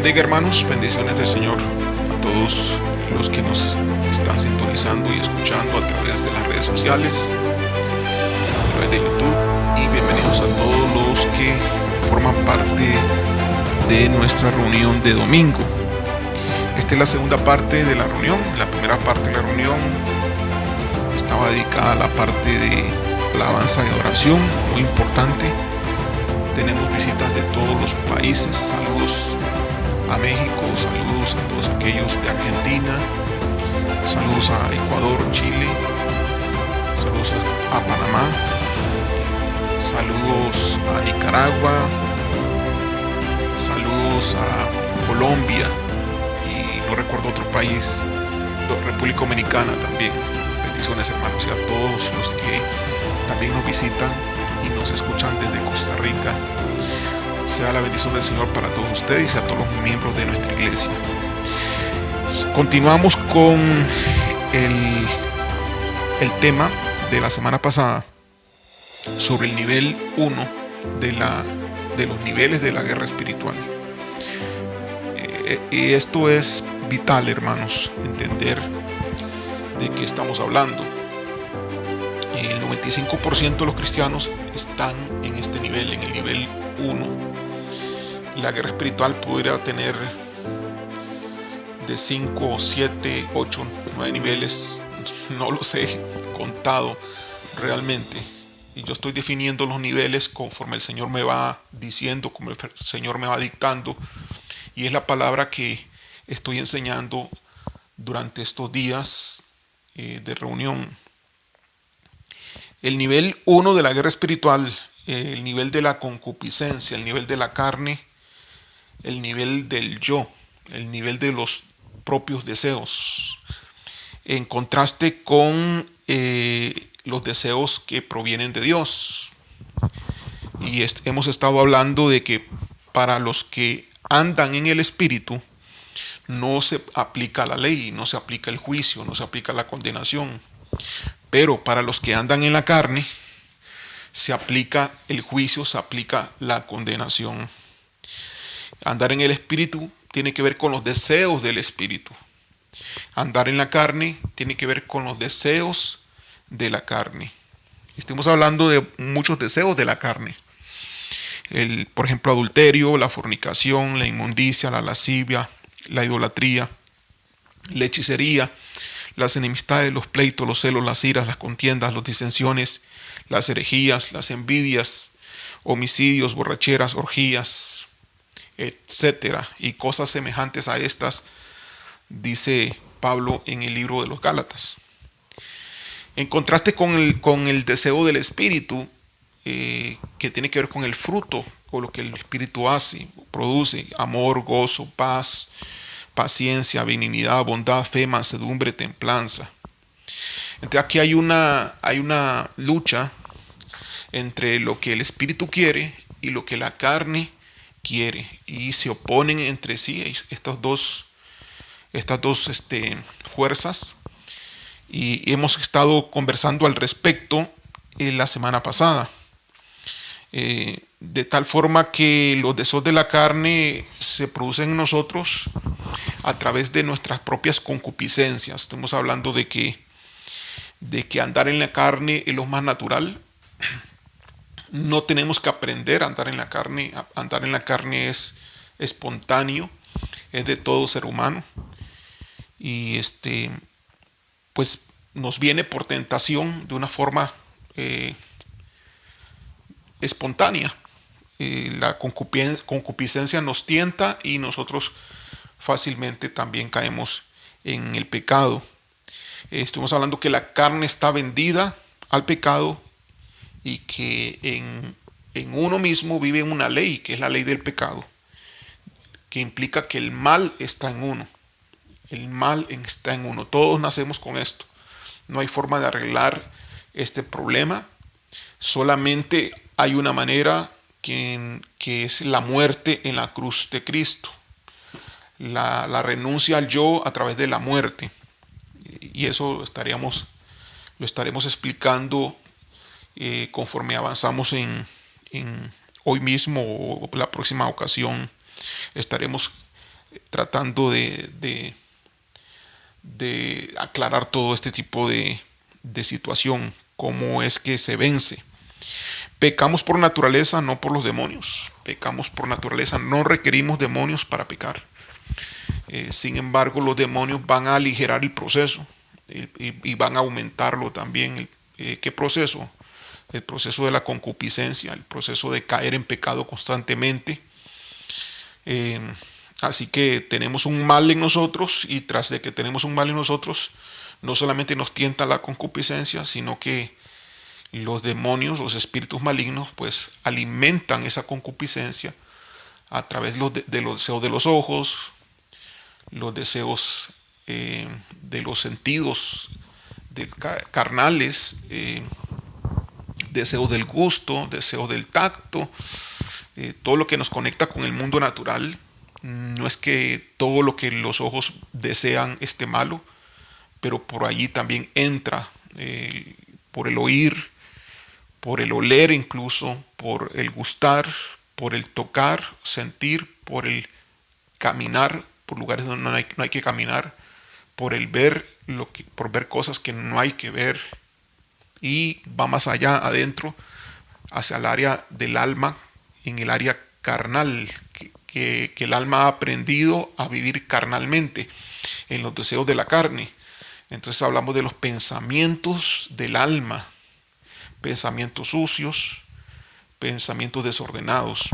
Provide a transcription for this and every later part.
bendiga, hermanos, bendiciones del Señor a todos los que nos están sintonizando y escuchando a través de las redes sociales, a través de YouTube, y bienvenidos a todos los que forman parte de nuestra reunión de domingo. Esta es la segunda parte de la reunión. La primera parte de la reunión estaba dedicada a la parte de alabanza y adoración, muy importante. Tenemos visitas de todos los países. Saludos a México, saludos a todos aquellos de Argentina, saludos a Ecuador, Chile, saludos a Panamá, saludos a Nicaragua, saludos a Colombia y no recuerdo otro país, República Dominicana también. Bendiciones, hermanos, y a todos los que también nos visitan y nos escuchan desde Costa Rica. Sea la bendición del Señor para todos ustedes y a todos los miembros de nuestra iglesia. Continuamos con el tema de la semana pasada sobre el nivel 1 de los niveles de la guerra espiritual. Y esto es vital, hermanos, entender de qué estamos hablando. El 95% de los cristianos están en este nivel, en el nivel 1. La guerra espiritual podría tener de 5, 7, 8, 9 niveles, no los he contado realmente. Y yo estoy definiendo los niveles conforme el Señor me va diciendo, como el Señor me va dictando. Y es la palabra que estoy enseñando durante estos días de reunión. El nivel 1 de la guerra espiritual, el nivel de la concupiscencia, el nivel de la carne, el nivel del yo, el nivel de los propios deseos, en contraste con los deseos que provienen de Dios. Y hemos estado hablando de que para los que andan en el Espíritu no se aplica la ley, no se aplica el juicio, no se aplica la condenación. Pero para los que andan en la carne se aplica el juicio, se aplica la condenación. Andar en el Espíritu tiene que ver con los deseos del Espíritu. Andar en la carne tiene que ver con los deseos de la carne. Estamos hablando de muchos deseos de la carne. Por ejemplo, adulterio, la fornicación, la inmundicia, la lascivia, la idolatría, la hechicería, las enemistades, los pleitos, los celos, las iras, las contiendas, las disensiones, las herejías, las envidias, homicidios, borracheras, orgías, etcétera, y cosas semejantes a estas, dice Pablo en el libro de los Gálatas. En contraste con el deseo del Espíritu, que tiene que ver con el fruto, con lo que el Espíritu hace, produce: amor, gozo, paz, paciencia, benignidad, bondad, fe, mansedumbre, templanza. Entonces aquí hay una lucha entre lo que el Espíritu quiere y lo que la carne quiere, y se oponen entre sí estas dos fuerzas, y hemos estado conversando al respecto la semana pasada, de tal forma que los deseos de la carne se producen en nosotros a través de nuestras propias concupiscencias. Estamos hablando de que andar en la carne es lo más natural. No tenemos que aprender a andar en la carne. Andar en la carne es espontáneo, es de todo ser humano. Y pues nos viene por tentación de una forma espontánea. La concupiscencia nos tienta y nosotros fácilmente también caemos en el pecado. Estamos hablando que la carne está vendida al pecado y que en uno mismo vive una ley, que es la ley del pecado, que implica que el mal está en uno. El mal está en uno. Todos nacemos con esto. No hay forma de arreglar este problema. Solamente hay una manera, que es la muerte en la cruz de Cristo. La renuncia al yo a través de la muerte. Y eso lo estaremos explicando conforme avanzamos en hoy mismo, o la próxima ocasión estaremos tratando de aclarar todo este tipo de situación, cómo es que se vence. Pecamos por naturaleza, no por los demonios. Pecamos por naturaleza, no requerimos demonios para pecar. Sin embargo, los demonios van a aligerar el proceso y van a aumentarlo también. ¿Qué proceso? El proceso de la concupiscencia, el proceso de caer en pecado constantemente. Eh, Así que tenemos un mal en nosotros, y tras de que tenemos un mal en nosotros, no solamente nos tienta la concupiscencia, sino que los demonios, los espíritus malignos, pues alimentan esa concupiscencia a través de los deseos de los ojos, los deseos de los sentidos carnales, deseos del gusto, deseos del tacto, todo lo que nos conecta con el mundo natural. No es que todo lo que los ojos desean esté malo, pero por allí también entra por el oír, por el oler incluso, por el gustar, por el tocar, sentir, por el caminar, por lugares donde no hay que caminar, por el ver, por ver cosas que no hay que ver, y va más allá, adentro, hacia el área del alma, en el área carnal, que el alma ha aprendido a vivir carnalmente, en los deseos de la carne. Entonces hablamos de los pensamientos del alma, pensamientos sucios, pensamientos desordenados,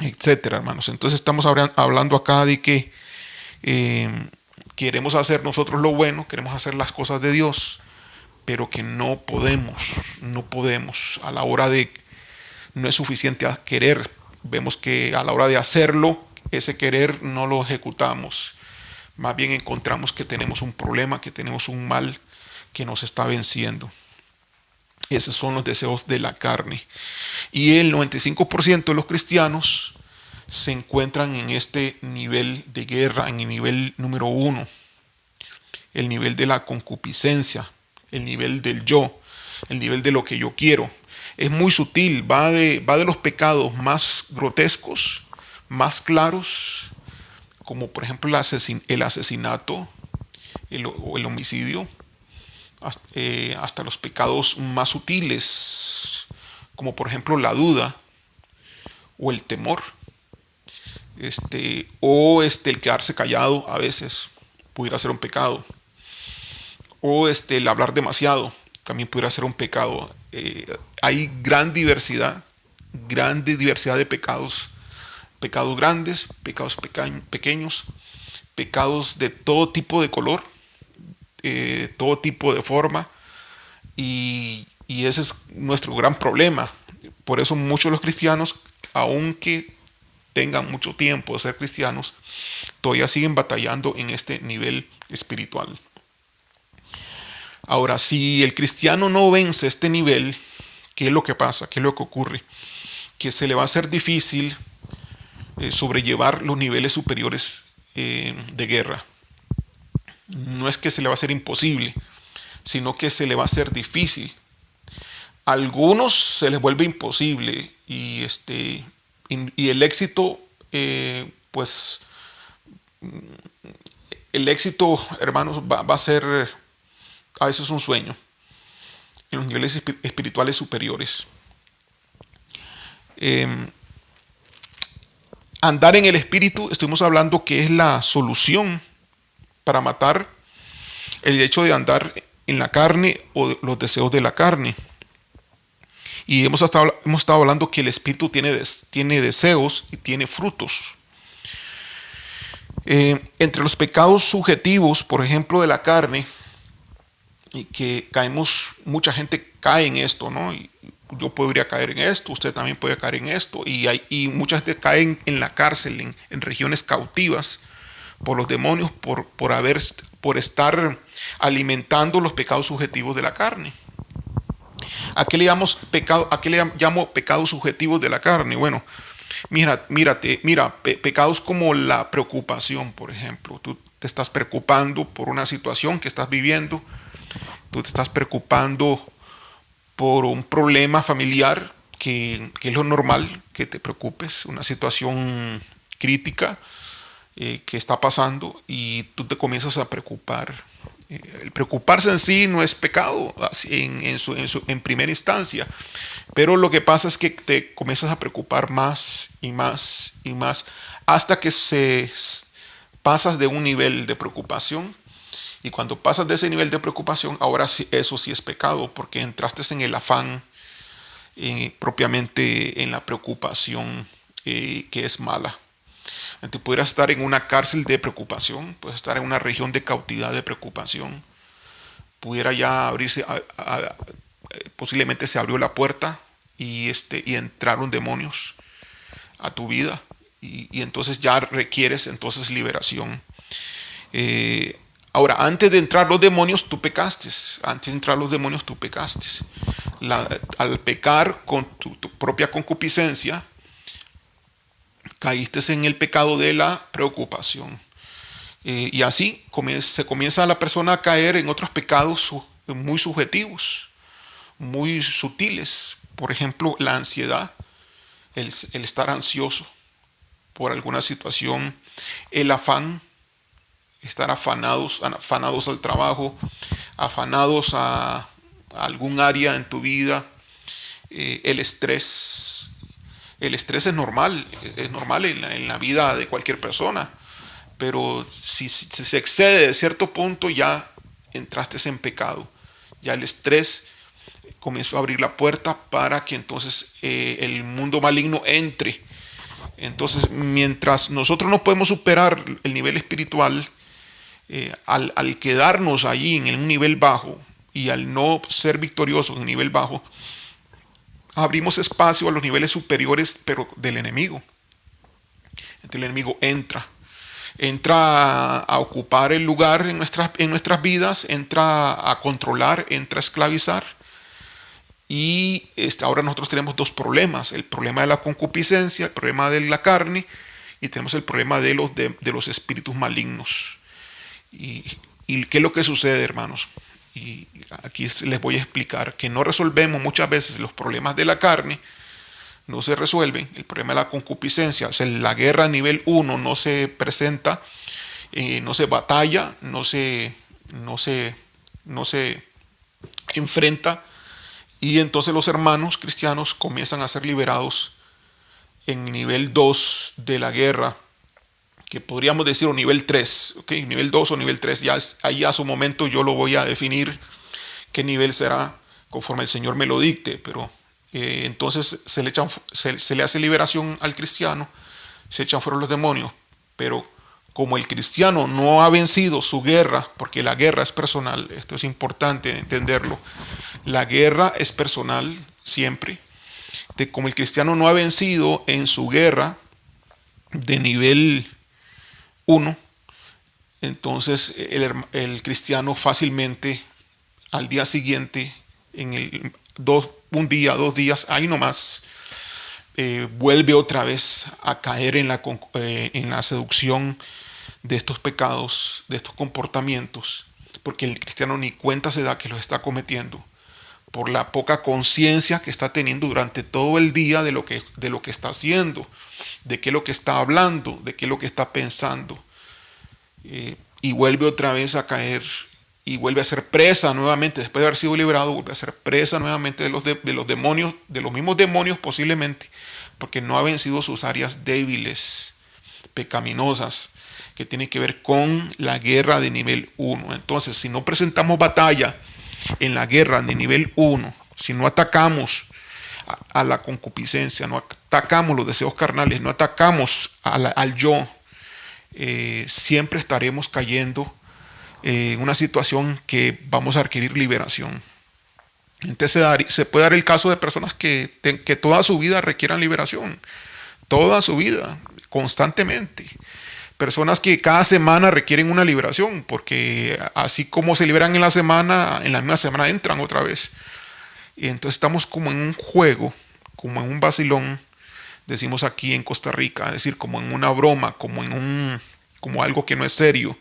etcétera, hermanos. Entonces estamos hablando acá de que queremos hacer nosotros lo bueno, queremos hacer las cosas de Dios, pero que no podemos a la hora de, no es suficiente a querer. Vemos que a la hora de hacerlo, ese querer no lo ejecutamos. Más bien encontramos que tenemos un problema, que tenemos un mal que nos está venciendo. Esos son los deseos de la carne. Y el 95% de los cristianos se encuentran en este nivel de guerra, en el nivel número 1, el nivel de la concupiscencia, el nivel del yo, el nivel de lo que yo quiero. Es muy sutil, va de los pecados más grotescos, más claros, como por ejemplo el asesinato, o el homicidio, hasta los pecados más sutiles, como por ejemplo la duda o el temor, el quedarse callado a veces pudiera ser un pecado, o el hablar demasiado también pudiera ser un pecado. Hay grande diversidad de pecados, pecados grandes, pecados pequeños, pecados de todo tipo de color, todo tipo de forma, y ese es nuestro gran problema. Por eso muchos de los cristianos, aunque tengan mucho tiempo de ser cristianos, todavía siguen batallando en este nivel espiritual. Ahora, si el cristiano no vence este nivel, ¿qué es lo que pasa? ¿Qué es lo que ocurre? Que se le va a hacer difícil sobrellevar los niveles superiores de guerra. No es que se le va a hacer imposible, sino que se le va a hacer difícil. A algunos se les vuelve imposible, y el éxito, pues el éxito, hermanos, va a ser a veces un sueño en los niveles espirituales superiores. Andar en el espíritu, estuvimos hablando que es la solución para matar el hecho de andar en la carne o los deseos de la carne. Y hemos estado hablando que el espíritu tiene deseos y tiene frutos. Entre los pecados subjetivos, por ejemplo, de la carne, y que mucha gente cae en esto, ¿no? Y yo podría caer en esto, usted también puede caer en esto, y mucha gente cae en la cárcel, en regiones cautivas por los demonios, por estar alimentando los pecados subjetivos de la carne. ¿A qué le llamo pecados subjetivos de la carne? Bueno, mira, pecados como la preocupación, por ejemplo. Tú te estás preocupando por una situación que estás viviendo, tú te estás preocupando por un problema familiar, que es lo normal, que te preocupes, una situación crítica, que está pasando y tú te comienzas a preocupar. El preocuparse en sí no es pecado en primera instancia, pero lo que pasa es que te comienzas a preocupar más y más y más hasta que pasas de un nivel de preocupación. Y cuando pasas de ese nivel de preocupación, ahora sí, eso sí es pecado, porque entraste en el afán, propiamente en la preocupación, que es mala. Entonces pudieras estar en una cárcel de preocupación, puedes estar en una región de cautividad de preocupación, pudiera ya abrirse, posiblemente se abrió la puerta y entraron demonios a tu vida y entonces ya requieres entonces liberación. Ahora, antes de entrar los demonios, tú pecaste. Antes de entrar los demonios, tú pecaste. Al pecar con tu propia concupiscencia, caíste en el pecado de la preocupación. Y así se comienza la persona a caer en otros pecados muy subjetivos, muy sutiles. Por ejemplo, la ansiedad, el estar ansioso por alguna situación, el afán, estar afanados al trabajo, afanados a algún área en tu vida, el estrés. El estrés es normal en la vida de cualquier persona, pero si se excede de cierto punto ya entraste en pecado. Ya el estrés comenzó a abrir la puerta para que entonces el mundo maligno entre. Entonces, mientras nosotros no podemos superar el nivel espiritual, al quedarnos allí en un nivel bajo y al no ser victoriosos en un nivel bajo, abrimos espacio a los niveles superiores, pero del enemigo. Entonces el enemigo entra a ocupar el lugar en nuestras vidas, entra a controlar, entra a esclavizar. Y ahora nosotros tenemos dos problemas: el problema de la concupiscencia, el problema de la carne, y tenemos el problema de los espíritus malignos. ¿Y qué es lo que sucede, hermanos? Y aquí les voy a explicar que no resolvemos muchas veces los problemas de la carne, no se resuelven. El problema de la concupiscencia, o sea, la guerra a nivel 1 no se presenta, no se batalla, no se enfrenta, y entonces los hermanos cristianos comienzan a ser liberados en nivel 2 de la guerra, que podríamos decir, o nivel 3, ¿okay? Nivel 2 o nivel 3, ahí a su momento yo lo voy a definir qué nivel será conforme el Señor me lo dicte, pero entonces se le hace liberación al cristiano, se echan fuera los demonios, pero como el cristiano no ha vencido su guerra, porque la guerra es personal, esto es importante entenderlo, la guerra es personal siempre, como el cristiano no ha vencido en su guerra de nivel 1, entonces el cristiano fácilmente al día siguiente, un día, 2 días, ahí nomás, vuelve otra vez a caer en la seducción de estos pecados, de estos comportamientos, porque el cristiano ni cuenta se da que los está cometiendo por la poca conciencia que está teniendo durante todo el día de lo que está haciendo, de qué es lo que está hablando, de qué es lo que está pensando, y vuelve otra vez a caer y vuelve a ser presa nuevamente. Después de haber sido liberado, vuelve a ser presa nuevamente de los demonios, de los mismos demonios posiblemente, porque no ha vencido sus áreas débiles, pecaminosas, que tienen que ver con la guerra de nivel 1. Entonces, si no presentamos batalla en la guerra de nivel 1, si no atacamos a la concupiscencia, no atacamos los deseos carnales, no atacamos al yo, siempre estaremos cayendo en una situación que vamos a requerir liberación. Entonces se puede dar el caso de personas que toda su vida requieran liberación, toda su vida, constantemente. Personas que cada semana requieren una liberación, porque así como se liberan en la misma semana entran otra vez. Y entonces estamos como en un juego, como en un vacilón, decimos aquí en Costa Rica, es decir, como en una broma, como algo que no es serio.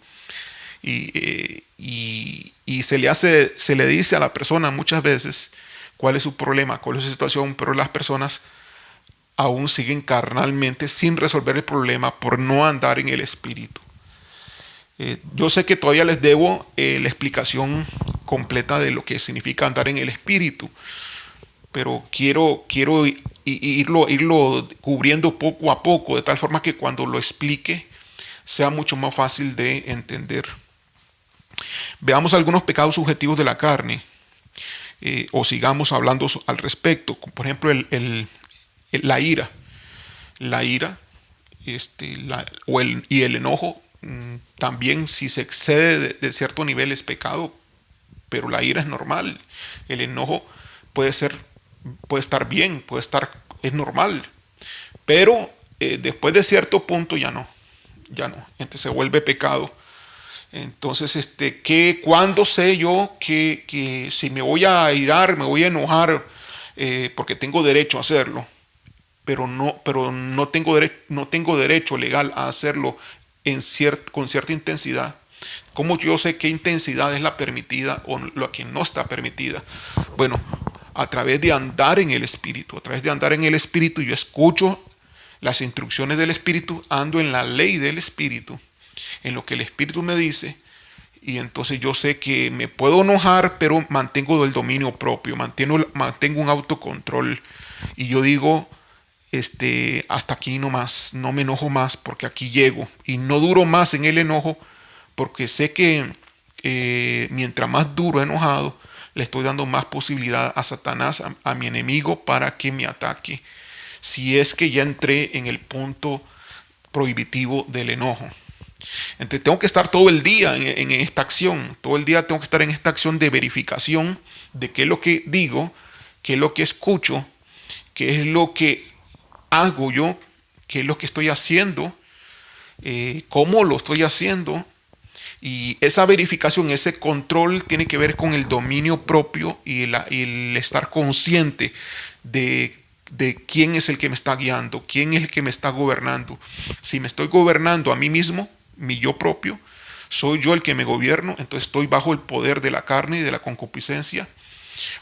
Y se le dice a la persona muchas veces cuál es su problema, cuál es su situación, pero las personas aún siguen carnalmente sin resolver el problema por no andar en el Espíritu. Yo sé que todavía les debo la explicación completa de lo que significa andar en el Espíritu, pero quiero irlo cubriendo poco a poco, de tal forma que cuando lo explique sea mucho más fácil de entender. Veamos algunos pecados subjetivos de la carne, o sigamos hablando al respecto. Por ejemplo, la ira. La ira y el enojo, también, si se excede de cierto nivel, es pecado, pero la ira es normal. El enojo puede estar bien, es normal, pero después de cierto punto ya no. Entonces se vuelve pecado. Entonces, ¿cuándo sé yo que si me voy a irar, me voy a enojar, porque tengo derecho a hacerlo, pero no tengo derecho legal a hacerlo con cierta intensidad? ¿Cómo yo sé qué intensidad es la permitida o la que no está permitida? Bueno, a través de andar en el Espíritu. A través de andar en el Espíritu yo escucho las instrucciones del Espíritu, ando en la ley del Espíritu, en lo que el Espíritu me dice, y entonces yo sé que me puedo enojar, pero mantengo el dominio propio, mantengo un autocontrol, y yo digo, hasta aquí nomás, no me enojo más porque aquí llego, y no duro más en el enojo, porque sé que mientras más duro enojado, le estoy dando más posibilidad a Satanás, a mi enemigo, para que me ataque, si es que ya entré en el punto prohibitivo del enojo. Entonces tengo que estar todo el día en esta acción, todo el día tengo que estar en esta acción de verificación de qué es lo que digo, qué es lo que escucho, qué es lo que hago yo, qué es lo que estoy haciendo, cómo lo estoy haciendo. Y esa verificación, ese control tiene que ver con el dominio propio y el estar consciente de quién es el que me está guiando, quién es el que me está gobernando. Si me estoy gobernando a mí mismo, mi yo propio, soy yo el que me gobierno, entonces estoy bajo el poder de la carne y de la concupiscencia,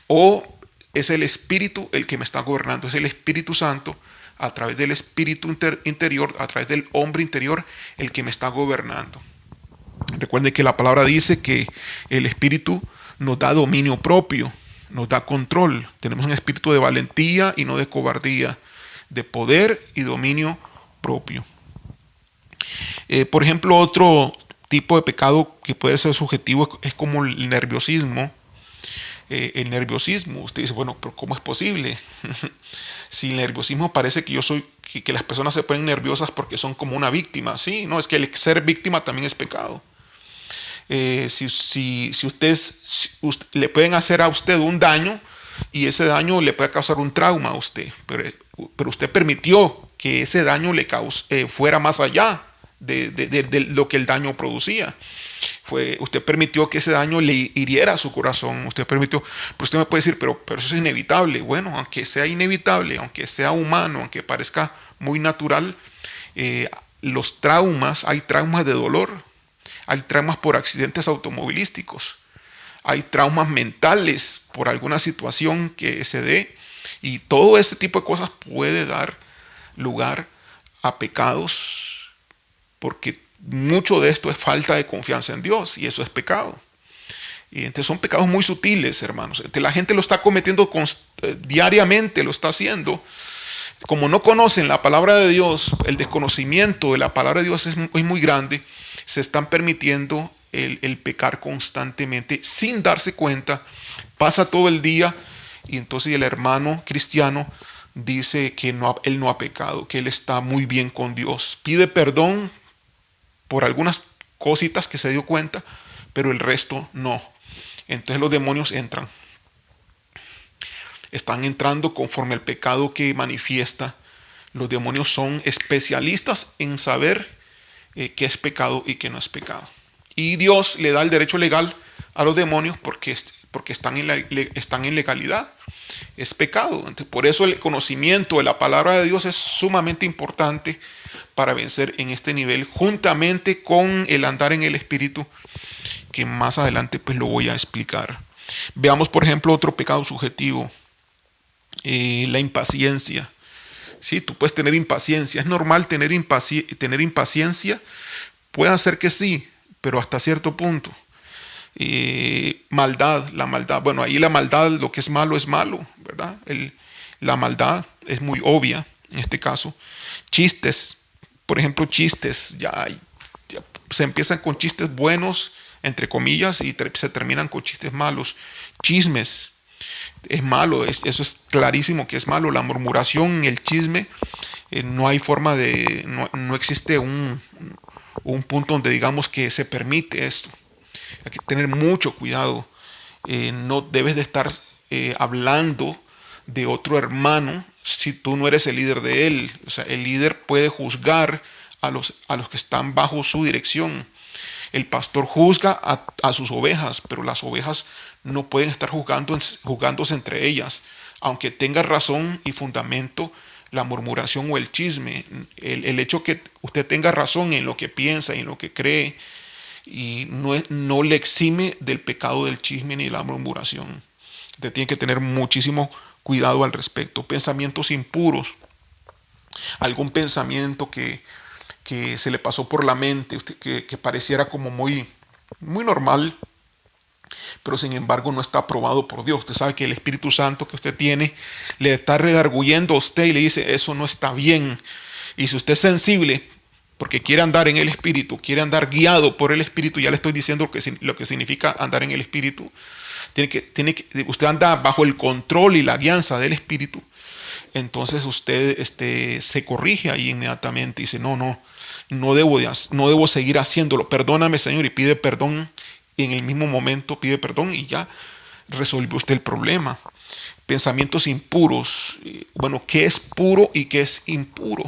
o es el Espíritu el que me está gobernando, es el Espíritu Santo a través del Espíritu interior, a través del hombre interior, el que me está gobernando. Recuerden que la palabra dice que el Espíritu nos da dominio propio, nos da control. Tenemos un espíritu de valentía y no de cobardía, de poder y dominio propio. Por ejemplo, otro tipo de pecado que puede ser subjetivo es como el nerviosismo. El nerviosismo, usted dice, bueno, pero ¿cómo es posible? Si el nerviosismo parece que las personas se ponen nerviosas porque son como una víctima. Sí, no, es que el ser víctima también es pecado. Si le pueden hacer a usted un daño y ese daño le puede causar un trauma a usted, pero usted permitió que ese daño fuera más allá de lo que el daño producía. Usted permitió que ese daño le hiriera su corazón. Usted permitió, pero usted me puede decir, pero eso es inevitable. Bueno, aunque sea inevitable, aunque sea humano, aunque parezca muy natural, los traumas, hay traumas de dolor, hay traumas por accidentes automovilísticos, hay traumas mentales por alguna situación que se dé, y todo ese tipo de cosas puede dar lugar a pecados, porque mucho de esto es falta de confianza en Dios, y eso es pecado. Y entonces son pecados muy sutiles, hermanos. Entonces la gente lo está cometiendo diariamente, lo está haciendo. Como no conocen la palabra de Dios, el desconocimiento de la palabra de Dios es muy grande, se están permitiendo el pecar constantemente sin darse cuenta. Pasa todo el día y entonces el hermano cristiano dice que él no ha pecado, que él está muy bien con Dios. Pide perdón por algunas cositas que se dio cuenta, pero el resto no. Entonces los demonios están entrando conforme al pecado que manifiesta. Los demonios son especialistas en saber qué es pecado y qué no es pecado. Y Dios le da el derecho legal a los demonios porque están en legalidad. Es pecado. Entonces, por eso el conocimiento de la palabra de Dios es sumamente importante para vencer en este nivel, juntamente con el andar en el Espíritu, que más adelante pues lo voy a explicar. Veamos, por ejemplo, otro pecado subjetivo, la impaciencia. Sí, tú puedes tener impaciencia. Es normal tener impaciencia. Puede ser que sí, pero hasta cierto punto. Maldad, la maldad. Bueno, ahí la maldad, lo que es malo, ¿verdad? La maldad es muy obvia en este caso. Chistes, por ejemplo, chistes, ya se empiezan con chistes buenos, entre comillas, y se terminan con chistes malos. Chismes, es malo, eso es clarísimo que es malo. La murmuración, el chisme, no hay forma no existe un punto donde digamos que se permite esto. Hay que tener mucho cuidado. No debes de estar hablando de otro hermano si tú no eres el líder de él. O sea, el líder puede juzgar a los que están bajo su dirección. El pastor juzga a sus ovejas, pero las ovejas no pueden estar juzgándose entre ellas. Aunque tenga razón y fundamento la murmuración o el chisme, el hecho que usted tenga razón en lo que piensa y en lo que cree, y no le exime del pecado del chisme ni de la murmuración. Usted tiene que tener muchísimo cuidado al respecto. Pensamientos impuros, algún pensamiento que se le pasó por la mente, que pareciera como muy normal, pero sin embargo no está aprobado por Dios. Usted sabe que el Espíritu Santo que usted tiene le está redarguyendo a usted y le dice, eso no está bien. Y si usted es sensible, porque quiere andar en el Espíritu, quiere andar guiado por el Espíritu, ya le estoy diciendo lo que significa andar en el Espíritu. Usted anda bajo el control y la guianza del Espíritu. Entonces usted se corrige ahí inmediatamente y dice, no debo seguir haciéndolo. Perdóname, Señor, y pide perdón. Y en el mismo momento pide perdón y ya resolvió usted el problema. Pensamientos impuros. Bueno, ¿qué es puro y qué es impuro?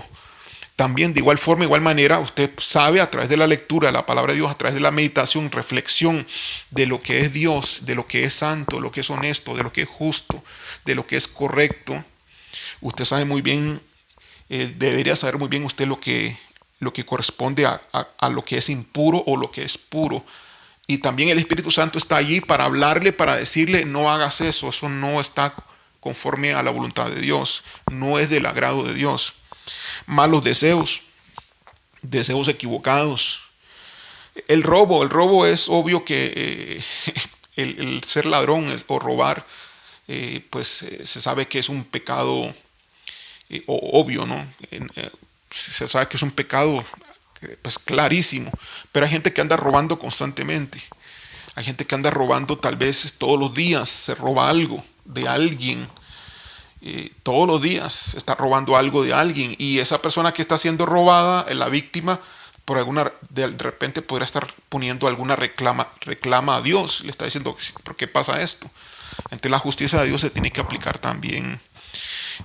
También de igual forma, igual manera, usted sabe a través de la lectura de la palabra de Dios, a través de la meditación, reflexión de lo que es Dios, de lo que es santo, de lo que es honesto, de lo que es justo, de lo que es correcto. Usted sabe muy bien, debería saber muy bien usted lo que corresponde a lo que es impuro o lo que es puro. Y también el Espíritu Santo está allí para hablarle, para decirle, no hagas eso no está conforme a la voluntad de Dios, no es del agrado de Dios. Malos deseos, deseos equivocados. El robo es obvio que el ser ladrón o robar, se sabe que es un pecado obvio, ¿no? Se sabe que es un pecado pues clarísimo, pero hay gente que anda robando constantemente. Hay gente que anda robando tal vez todos los días, se roba algo de alguien. Todos los días está robando algo de alguien y esa persona que está siendo robada, la víctima, de repente podría estar poniendo alguna reclama a Dios, le está diciendo, ¿por qué pasa esto? Entonces la justicia de Dios se tiene que aplicar también.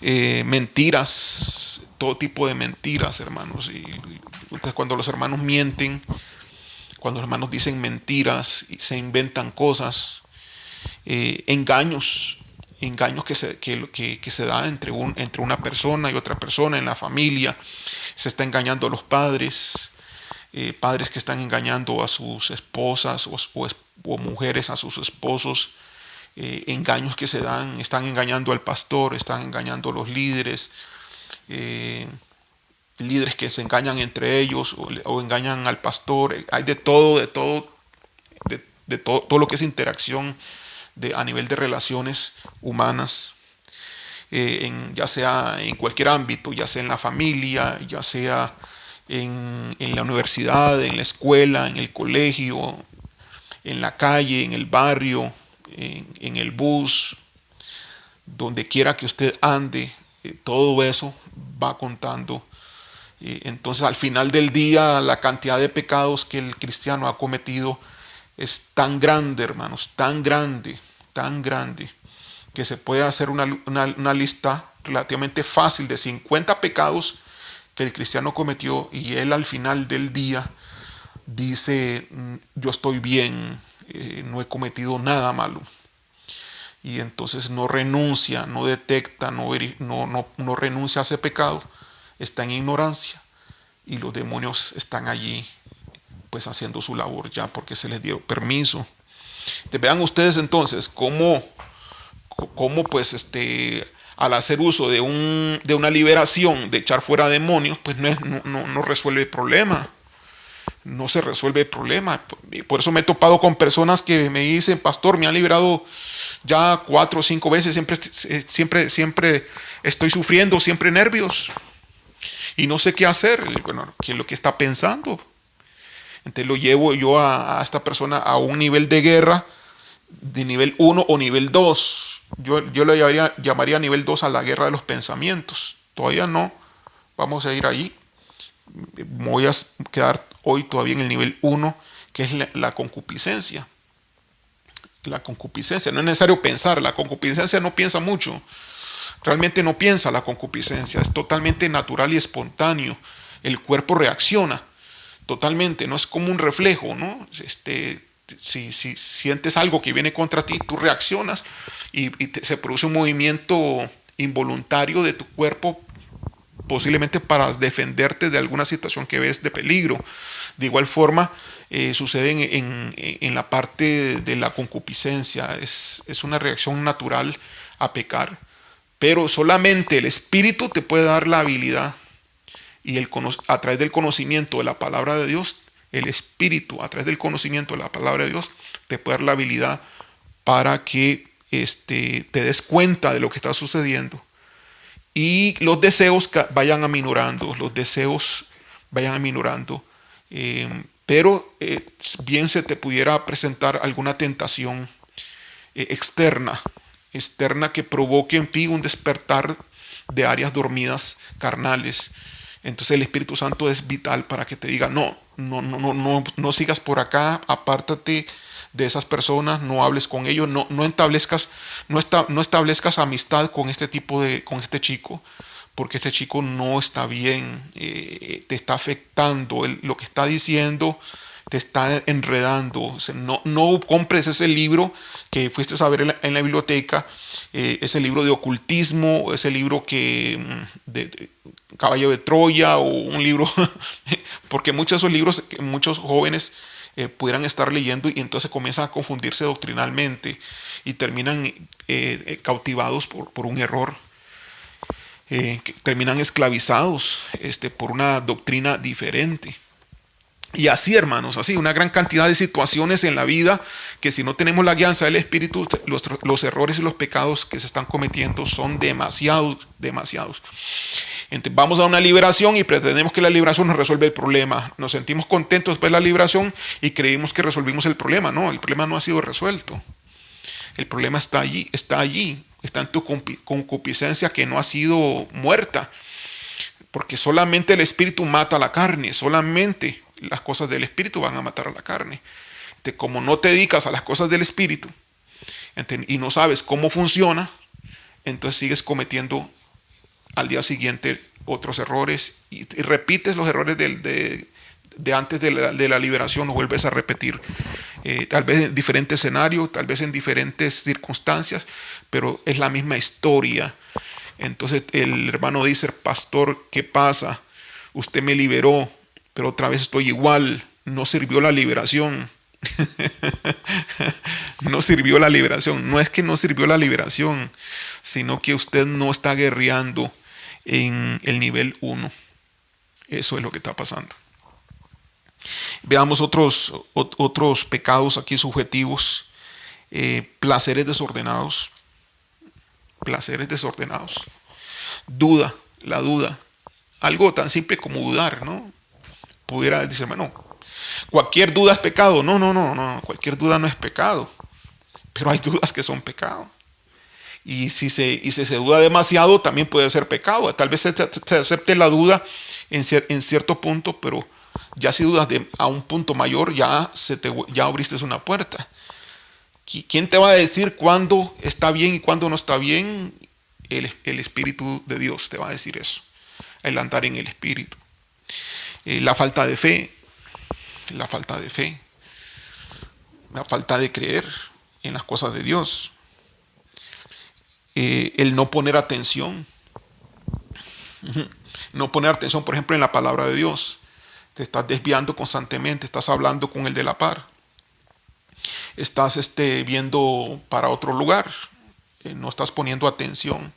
Mentiras, todo tipo de mentiras, hermanos. Y entonces cuando los hermanos mienten, cuando los hermanos dicen mentiras y se inventan cosas, engaños que se da entre una persona y otra persona en la familia. Se está engañando a los padres, padres que están engañando a sus esposas o mujeres a sus esposos. Engaños que se dan, están engañando al pastor, están engañando a los líderes, líderes que se engañan entre ellos o engañan al pastor. Hay de todo, todo lo que es interacción a nivel de relaciones humanas, ya sea en cualquier ámbito, ya sea en la familia, ya sea en la universidad, en la escuela, en el colegio, en la calle, en el barrio, en el bus, donde quiera que usted ande, todo eso va contando. Entonces al final del día la cantidad de pecados que el cristiano ha cometido es tan grande, hermanos, tan grande, que se puede hacer una lista relativamente fácil de 50 pecados que el cristiano cometió y él al final del día dice, yo estoy bien, no he cometido nada malo. Y entonces no renuncia, no detecta, no renuncia a ese pecado, está en ignorancia y los demonios están allí pues haciendo su labor ya porque se les dio permiso. Vean ustedes entonces cómo pues al hacer uso de una liberación, de echar fuera demonios, pues no resuelve el problema. No se resuelve el problema. Por eso me he topado con personas que me dicen, pastor, me han liberado ya 4 o 5 veces, siempre estoy sufriendo, siempre nervios y no sé qué hacer. Bueno, ¿qué es lo que está pensando? Entonces lo llevo yo a esta persona a un nivel de guerra de nivel 1 o nivel 2. Yo le llamaría nivel 2 a la guerra de los pensamientos. Todavía no, vamos a ir allí. Me voy a quedar hoy todavía en el nivel 1, que es la concupiscencia. La concupiscencia, no es necesario pensar, la concupiscencia no piensa mucho, realmente no piensa la concupiscencia, es totalmente natural y espontáneo, el cuerpo reacciona totalmente, no es como un reflejo, ¿no? Si sientes algo que viene contra ti, tú reaccionas y se produce un movimiento involuntario de tu cuerpo, posiblemente para defenderte de alguna situación que ves de peligro. De igual forma, sucede en la parte de la concupiscencia. Es una reacción natural a pecar, pero solamente el Espíritu te puede dar la habilidad y a través del conocimiento de la palabra de Dios, el Espíritu a través del conocimiento de la palabra de Dios te puede dar la habilidad para que te des cuenta de lo que está sucediendo y los deseos vayan aminorando, pero bien se te pudiera presentar alguna tentación externa que provoque en ti un despertar de áreas dormidas carnales. Entonces el Espíritu Santo es vital para que te diga, no sigas por acá, apártate de esas personas, no hables con ellos, no establezcas amistad con este chico, porque este chico no está bien, te está afectando, lo que está diciendo te está enredando. O sea, no compres ese libro que fuiste a ver en la biblioteca, ese libro de ocultismo, ese libro de Caballo de Troya o un libro, porque muchos de esos libros que muchos jóvenes pudieran estar leyendo y entonces comienzan a confundirse doctrinalmente y terminan cautivados por un error, que terminan esclavizados por una doctrina diferente. Y así, hermanos, así una gran cantidad de situaciones en la vida que si no tenemos la guianza del Espíritu, los errores y los pecados que se están cometiendo son demasiados. Entonces, vamos a una liberación y pretendemos que la liberación nos resuelve el problema. Nos sentimos contentos después de la liberación y creímos que resolvimos el problema. No, el problema no ha sido resuelto. El problema está allí, está en tu concupiscencia que no ha sido muerta. Porque solamente el Espíritu mata a la carne, solamente las cosas del Espíritu van a matar a la carne. Entonces, como no te dedicas a las cosas del Espíritu y no sabes cómo funciona, entonces sigues cometiendo al día siguiente otros errores y repites los errores de antes de la liberación, lo vuelves a repetir, tal vez en diferentes escenarios, tal vez en diferentes circunstancias, pero es la misma historia. Entonces el hermano dice, pastor, ¿qué pasa? Usted me liberó, pero otra vez estoy igual, no sirvió la liberación. No sirvió la liberación. No es que no sirvió la liberación, sino que usted no está guerreando en el nivel 1. Eso es lo que está pasando. Veamos otros pecados aquí subjetivos. Placeres desordenados. Duda, la duda. Algo tan simple como dudar, ¿no? Pudiera decir, bueno, cualquier duda es pecado. No, cualquier duda no es pecado. Pero hay dudas que son pecado. Y si se duda demasiado, también puede ser pecado. Tal vez se acepte la duda en cierto punto, pero ya si dudas a un punto mayor, ya abriste una puerta. ¿Quién te va a decir cuándo está bien y cuándo no está bien? El Espíritu de Dios te va a decir eso. El andar en el Espíritu. La falta de fe. La falta de creer en las cosas de Dios. El no poner atención. No poner atención, por ejemplo, en la palabra de Dios. Te estás desviando constantemente, estás hablando con el de la par. Estás viendo para otro lugar. No estás poniendo atención.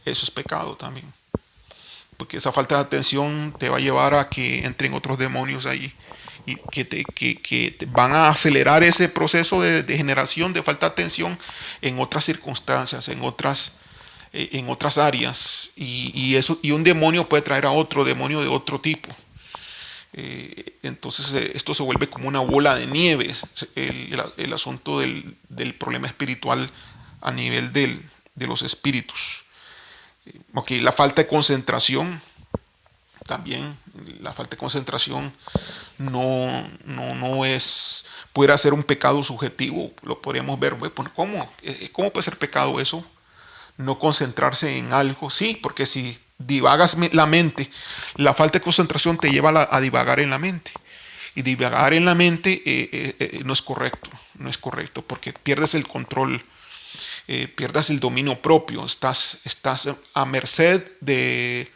eso es pecado también. Porque esa falta de atención te va a llevar a que entren otros demonios ahí y que te van a acelerar ese proceso de generación de falta de atención en otras circunstancias, en otras áreas. Y un demonio puede traer a otro demonio de otro tipo. Entonces esto se vuelve como una bola de nieve, el asunto del problema espiritual a nivel de los espíritus. Ok, la falta de concentración también. La falta de concentración no es, pudiera ser un pecado subjetivo, lo podríamos ver. ¿Cómo puede ser pecado eso? No concentrarse en algo, sí, porque si divagas la mente, la falta de concentración te lleva a divagar en la mente. Y divagar en la mente no es correcto, porque pierdes el control, pierdas el dominio propio, estás a merced de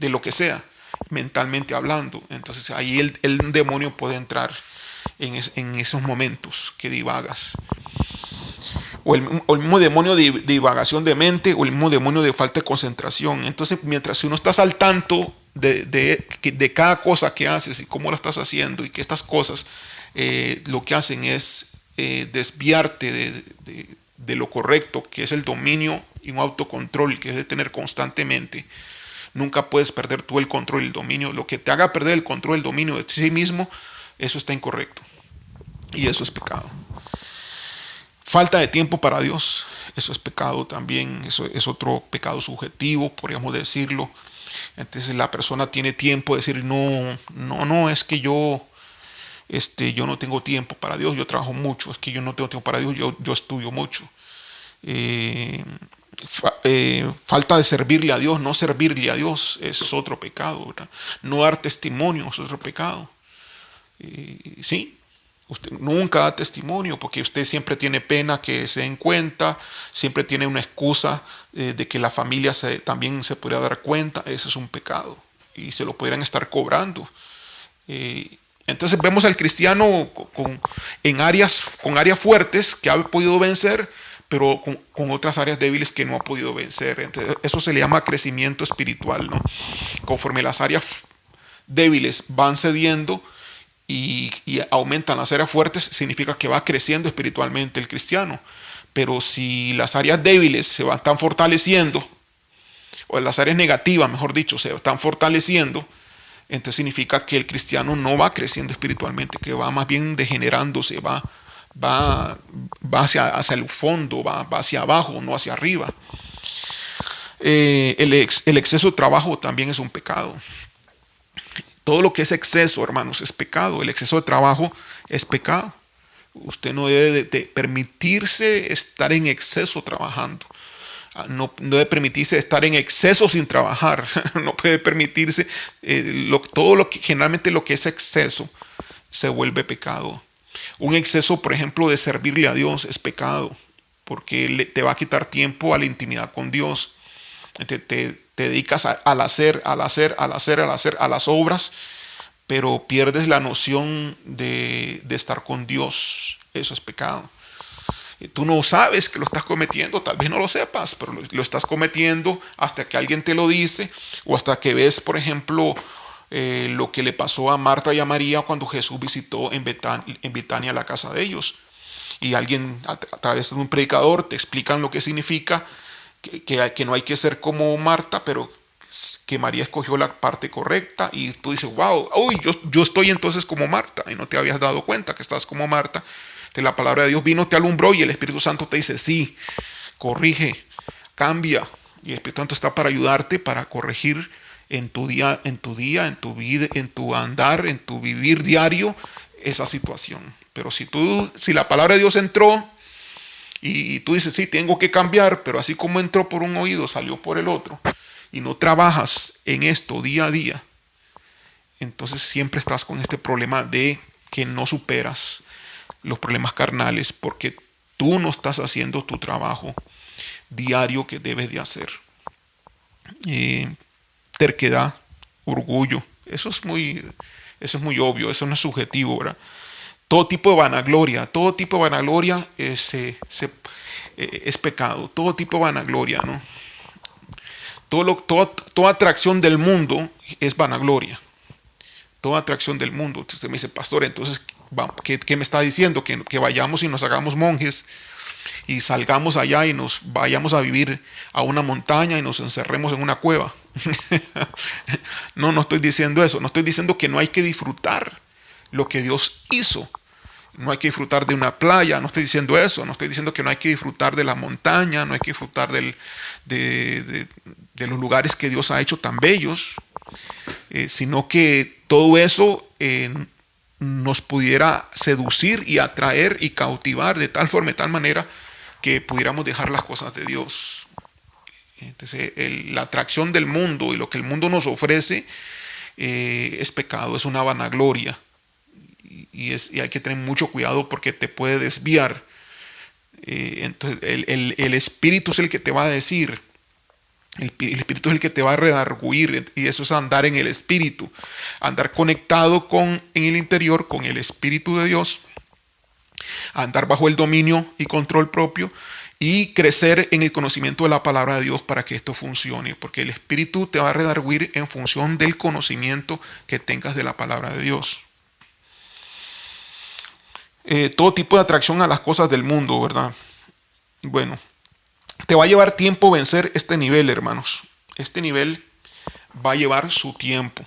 lo que sea, mentalmente hablando. Entonces ahí el demonio puede entrar en esos momentos que divagas. O el mismo demonio de divagación de mente, o el mismo demonio de falta de concentración. Entonces, mientras uno estás al tanto de cada cosa que haces y cómo lo estás haciendo, y que estas cosas lo que hacen es desviarte de lo correcto, que es el dominio y un autocontrol que es de tener constantemente. Nunca puedes perder tú el control y el dominio. Lo que te haga perder el control y el dominio de sí mismo, eso está incorrecto. Y eso es pecado. Falta de tiempo para Dios, eso es pecado también, eso es otro pecado subjetivo, podríamos decirlo. Entonces la persona tiene tiempo de decir, no, es que yo no tengo tiempo para Dios, yo trabajo mucho, es que yo no tengo tiempo para Dios, yo estudio mucho. Falta de servirle a Dios, no servirle a Dios, eso es otro pecado, ¿verdad? No dar testimonio es otro pecado. Sí. Usted nunca da testimonio porque usted siempre tiene pena que se den cuenta, siempre tiene una excusa de que la familia también se podría dar cuenta. Eso es un pecado y se lo podrían estar cobrando. Entonces vemos al cristiano con áreas fuertes que ha podido vencer, pero con otras áreas débiles que no ha podido vencer. Entonces, eso se le llama crecimiento espiritual, ¿no? Conforme las áreas débiles van cediendo y aumentan las áreas fuertes, significa que va creciendo espiritualmente el cristiano. Pero si las áreas débiles están fortaleciendo, o las áreas negativas, mejor dicho, se están fortaleciendo, entonces significa que el cristiano no va creciendo espiritualmente, que va más bien degenerándose, va hacia el fondo, va hacia abajo, no hacia arriba. El exceso de trabajo también es un pecado. Todo lo que es exceso, hermanos, es pecado. El exceso de trabajo es pecado. Usted no debe de permitirse estar en exceso trabajando. No debe permitirse estar en exceso sin trabajar. No puede permitirse generalmente lo que es exceso se vuelve pecado. Un exceso, por ejemplo, de servirle a Dios es pecado, porque te va a quitar tiempo a la intimidad con Dios. Te dedicas al hacer, a las obras, pero pierdes la noción de estar con Dios. Eso es pecado. Tú no sabes que lo estás cometiendo, tal vez no lo sepas, pero lo estás cometiendo hasta que alguien te lo dice, o hasta que ves, por ejemplo, lo que le pasó a Marta y a María cuando Jesús visitó en Betania la casa de ellos. Y alguien, a través de un predicador, te explican lo que significa, que no hay que ser como Marta, pero que María escogió la parte correcta, y tú dices, wow, uy, yo estoy entonces como Marta, y no te habías dado cuenta que estás como Marta. Entonces la palabra de Dios vino, te alumbró, y el Espíritu Santo te dice, sí, corrige, cambia, y el Espíritu Santo está para ayudarte, para corregir en tu vida, en tu vida, en tu andar, en tu vivir diario, esa situación. Pero si la palabra de Dios entró, y tú dices, sí, tengo que cambiar, pero así como entró por un oído, salió por el otro, y no trabajas en esto día a día, entonces siempre estás con este problema de que no superas los problemas carnales, porque tú no estás haciendo tu trabajo diario que debes de hacer. Terquedad, orgullo, eso es muy obvio, eso no es subjetivo, ¿verdad? Todo tipo de vanagloria es pecado, todo tipo de vanagloria, ¿no? Toda atracción del mundo es vanagloria. Toda atracción del mundo. Entonces usted me dice, pastor, entonces, ¿qué me está diciendo? Que vayamos y nos hagamos monjes y salgamos allá y nos vayamos a vivir a una montaña y nos encerremos en una cueva. No, no estoy diciendo eso. No estoy diciendo que no hay que disfrutar lo que Dios hizo. No hay que disfrutar de una playa, no estoy diciendo eso. No estoy diciendo que no hay que disfrutar de la montaña, no hay que disfrutar de los lugares que Dios ha hecho tan bellos, sino que todo eso nos pudiera seducir y atraer y cautivar de tal forma, de tal manera que pudiéramos dejar las cosas de Dios. Entonces, la atracción del mundo y lo que el mundo nos ofrece es pecado, es una vanagloria. Y hay que tener mucho cuidado porque te puede desviar. Entonces, el Espíritu es el que te va a decir. El Espíritu es el que te va a redarguir, y eso es andar en el Espíritu, andar conectado en el interior con el Espíritu de Dios, andar bajo el dominio y control propio y crecer en el conocimiento de la palabra de Dios para que esto funcione, porque el Espíritu te va a redarguir en función del conocimiento que tengas de la palabra de Dios. Todo tipo de atracción a las cosas del mundo, ¿verdad? Bueno, te va a llevar tiempo vencer este nivel, hermanos. Este nivel va a llevar su tiempo.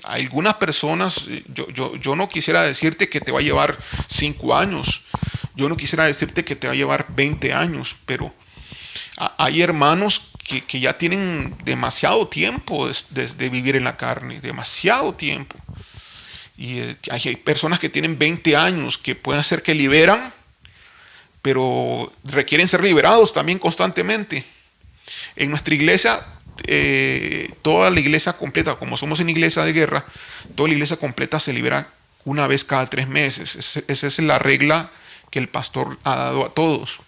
Algunas personas, yo no quisiera decirte que te va a llevar 5 años. Yo no quisiera decirte que te va a llevar 20 años, pero hay hermanos que ya tienen demasiado tiempo de vivir en la carne, demasiado tiempo. Y hay personas que tienen 20 años que pueden ser que liberan, pero requieren ser liberados también constantemente. En nuestra iglesia, toda la iglesia completa, como somos en iglesia de guerra, toda la iglesia completa se libera una vez cada 3 meses. Esa es la regla que el pastor ha dado a todos.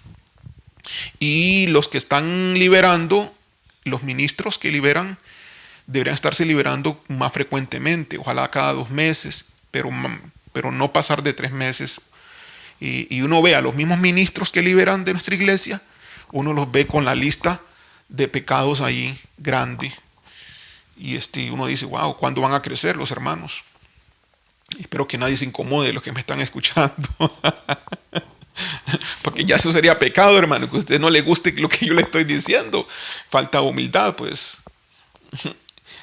Y los que están liberando, los ministros que liberan, deberían estarse liberando más frecuentemente, ojalá cada 2 meses, pero no pasar de 3 meses. Y uno ve a los mismos ministros que liberan de nuestra iglesia, uno los ve con la lista de pecados ahí grande. Y uno dice, wow, ¿cuándo van a crecer los hermanos? Espero que nadie se incomode de los que me están escuchando. Porque ya eso sería pecado, hermano, que a usted no le guste lo que yo le estoy diciendo. Falta humildad, pues.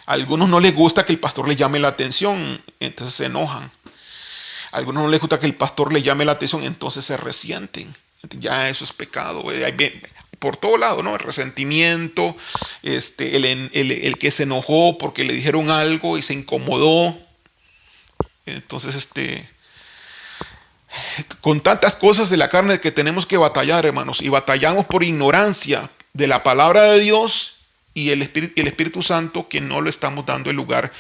A algunos no les gusta que el pastor les llame la atención, entonces se enojan. A algunos no les gusta que el pastor les llame la atención, entonces se resienten. Ya eso es pecado. Por todo lado, ¿no? El resentimiento, el que se enojó porque le dijeron algo y se incomodó. Entonces, con tantas cosas de la carne que tenemos que batallar, hermanos, y batallamos por ignorancia de la palabra de Dios y el Espíritu Santo, que no le estamos dando el lugar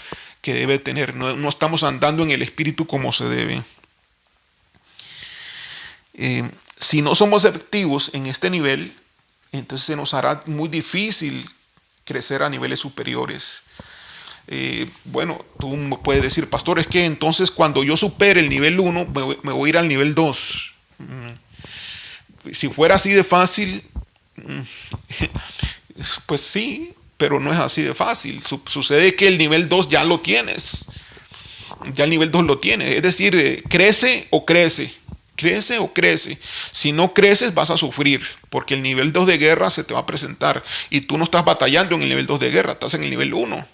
que debe tener. No estamos andando en el Espíritu como se debe. Si no somos efectivos en este nivel, entonces se nos hará muy difícil crecer a niveles superiores. Bueno, tú puedes decir, pastor, es que entonces cuando yo supere el nivel 1, me voy a ir al nivel 2. Si fuera así de fácil, pues sí, pero no es así de fácil. Sucede que el nivel 2 ya lo tienes. Ya el nivel 2 lo tienes. Es decir, crece o crece. Crece o crece. Si no creces vas a sufrir, porque el nivel 2 de guerra se te va a presentar. Y tú no estás batallando en el nivel 2 de guerra, estás en el nivel 1.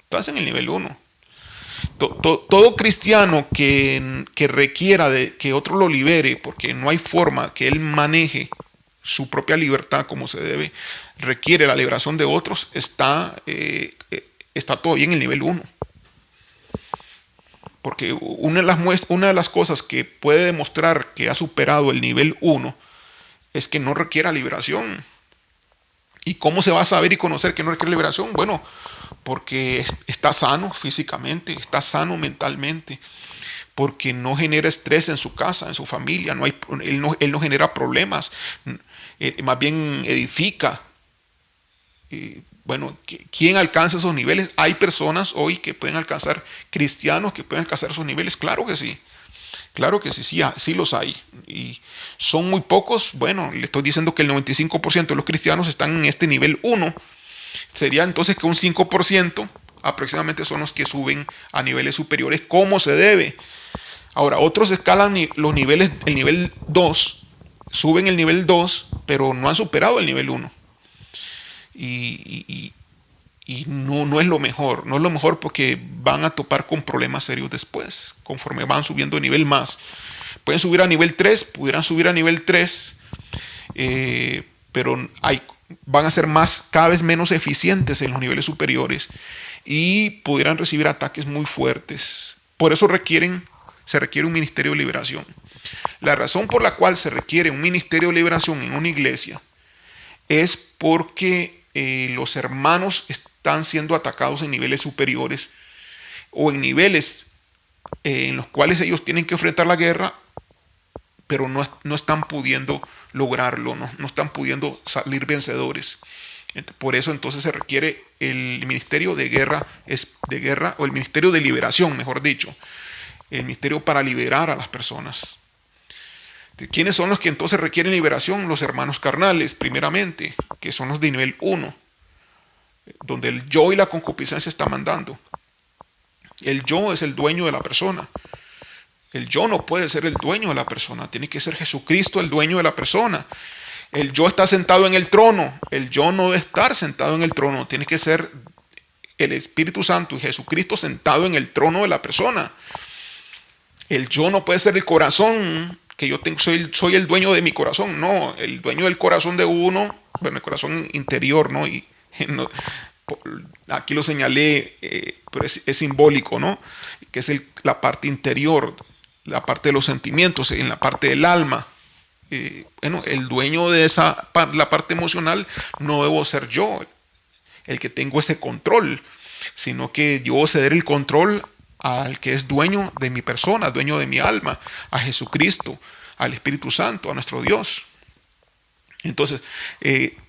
Estás en el nivel 1. Todo cristiano que requiera de que otro lo libere, porque no hay forma que él maneje su propia libertad como se debe, requiere la liberación de otros, está todavía en el nivel 1. Porque una de las cosas que puede demostrar que ha superado el nivel 1 es que no requiere liberación. ¿Y cómo se va a saber y conocer que no requiere liberación? Bueno, porque está sano físicamente, está sano mentalmente, porque no genera estrés en su casa, en su familia, él no genera problemas, más bien edifica. Bueno, ¿quién alcanza esos niveles? Hay personas hoy que pueden alcanzar, cristianos que pueden alcanzar esos niveles, claro que sí. Claro que sí, sí, sí los hay. Y son muy pocos. Bueno, le estoy diciendo que el 95% de los cristianos están en este nivel 1. Sería entonces que un 5% aproximadamente son los que suben a niveles superiores como se debe. Ahora, otros escalan los niveles, el nivel 2, suben el nivel 2, pero no han superado el nivel 1. Y no es lo mejor, no es lo mejor porque van a topar con problemas serios después, conforme van subiendo de nivel más. Pueden subir a nivel 3, pudieran subir a nivel 3, pero van a ser cada vez menos eficientes en los niveles superiores y pudieran recibir ataques muy fuertes. Por eso se requiere un ministerio de liberación. La razón por la cual se requiere un ministerio de liberación en una iglesia es porque los hermanos están siendo atacados en niveles superiores o en niveles en los cuales ellos tienen que enfrentar la guerra, pero no están pudiendo lograrlo, no están pudiendo salir vencedores. Por eso entonces se requiere el ministerio de guerra o el ministerio de liberación, mejor dicho, el ministerio para liberar a las personas. ¿Quiénes son los que entonces requieren liberación? Los hermanos carnales, primeramente, que son los de nivel 1, donde el yo y la concupiscencia están mandando. El yo es el dueño de la persona. El yo no puede ser el dueño de la persona, tiene que ser Jesucristo el dueño de la persona. El yo está sentado en el trono, el yo no debe estar sentado en el trono, tiene que ser el Espíritu Santo y Jesucristo sentado en el trono de la persona. El yo no puede ser el corazón, que yo soy el dueño de mi corazón, no, el dueño del corazón de uno, bueno, el corazón interior, ¿no? Aquí lo señalé, pero es simbólico, ¿no? Que es la parte interior, la parte de los sentimientos, en la parte del alma. Bueno, el dueño de la parte emocional no debo ser yo, el que tengo ese control, sino que yo ceder el control al que es dueño de mi persona, dueño de mi alma, a Jesucristo, al Espíritu Santo, a nuestro Dios. Entonces,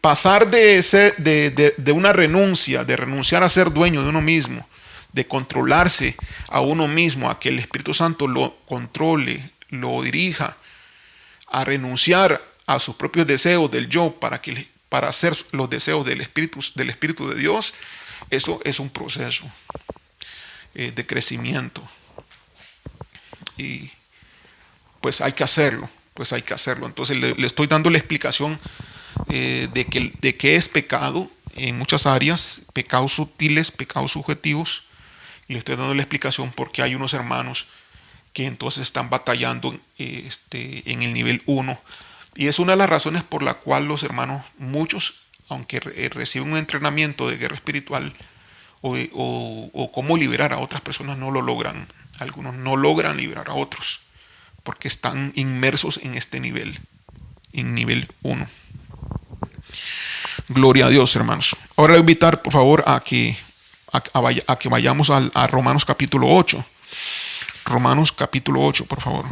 pasar de una renuncia, de renunciar a ser dueño de uno mismo, de controlarse a uno mismo, a que el Espíritu Santo lo controle, lo dirija, a renunciar a sus propios deseos del yo para hacer los deseos del Espíritu de Dios, eso es un proceso de crecimiento. Y pues hay que hacerlo. Entonces le estoy dando la explicación de qué es pecado en muchas áreas, pecados sutiles, pecados subjetivos. Y le estoy dando la explicación porque hay unos hermanos que entonces están batallando en el nivel 1. Y es una de las razones por la cual los hermanos, muchos, aunque reciben un entrenamiento de guerra espiritual o cómo liberar a otras personas, no lo logran. Algunos no logran liberar a otros porque están inmersos en este nivel, en nivel 1. Gloria a Dios, hermanos. Ahora le voy a invitar, por favor, a que vayamos a Romanos capítulo 8. Romanos capítulo 8, por favor.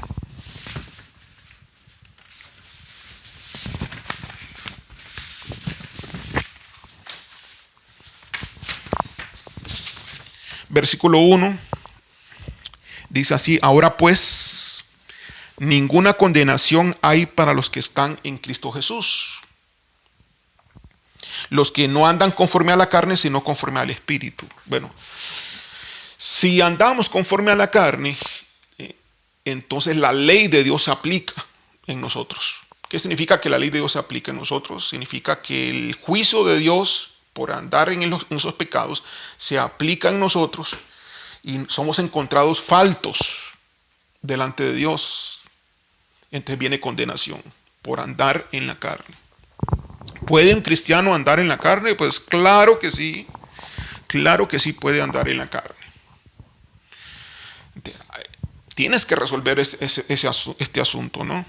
Versículo 1 dice así: ahora pues, ninguna condenación hay para los que están en Cristo Jesús, los que no andan conforme a la carne, sino conforme al Espíritu. Bueno, si andamos conforme a la carne, entonces la ley de Dios se aplica en nosotros. ¿Qué significa que la ley de Dios se aplica en nosotros? Significa que el juicio de Dios por andar en esos pecados se aplica en nosotros y somos encontrados faltos delante de Dios. Entonces viene condenación por andar en la carne. ¿Puede un cristiano andar en la carne? Pues claro que sí puede andar en la carne. Tienes que resolver este asunto, ¿no?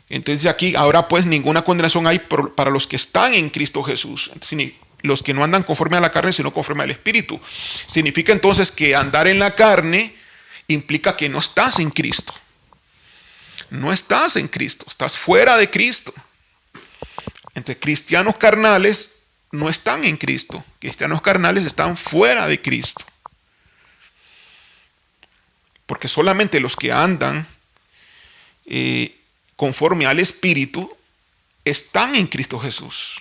Entonces aquí, ahora pues ninguna condenación hay para los que están en Cristo Jesús. Los que no andan conforme a la carne, sino conforme al Espíritu. Significa entonces que andar en la carne implica que no estás en Cristo. No estás en Cristo, estás fuera de Cristo. Entonces, cristianos carnales no están en Cristo. Cristianos carnales están fuera de Cristo. Porque solamente los que andan conforme al Espíritu están en Cristo Jesús.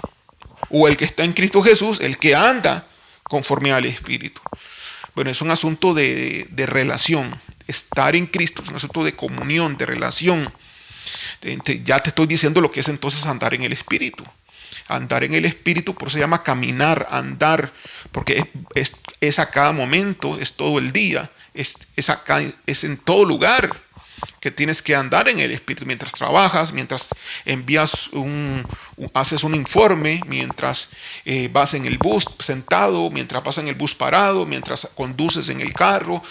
O el que está en Cristo Jesús, el que anda conforme al Espíritu. Bueno, es un asunto de relación. Estar en Cristo es un asunto de comunión, de relación. Ya te estoy diciendo lo que es entonces andar en el Espíritu. Andar en el Espíritu, por eso se llama caminar, andar, porque es a cada momento, es todo el día, es en todo lugar que tienes que andar en el Espíritu, mientras trabajas, mientras haces un informe, mientras vas en el bus sentado, mientras vas en el bus parado, mientras conduces en el carro,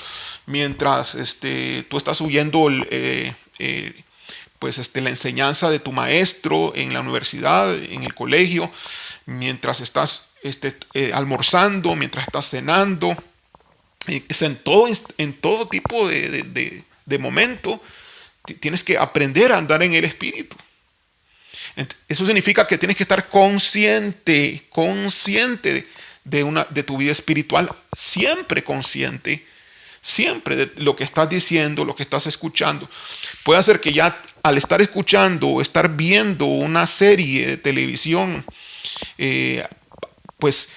mientras tú estás huyendo la enseñanza de tu maestro en la universidad, en el colegio, mientras estás almorzando, mientras estás cenando. Es en todo tipo de momento. Tienes que aprender a andar en el Espíritu. Eso significa que tienes que estar consciente de tu vida espiritual, siempre consciente, siempre de lo que estás diciendo, lo que estás escuchando. Puede ser que ya al estar escuchando o estar viendo una serie de televisión, pues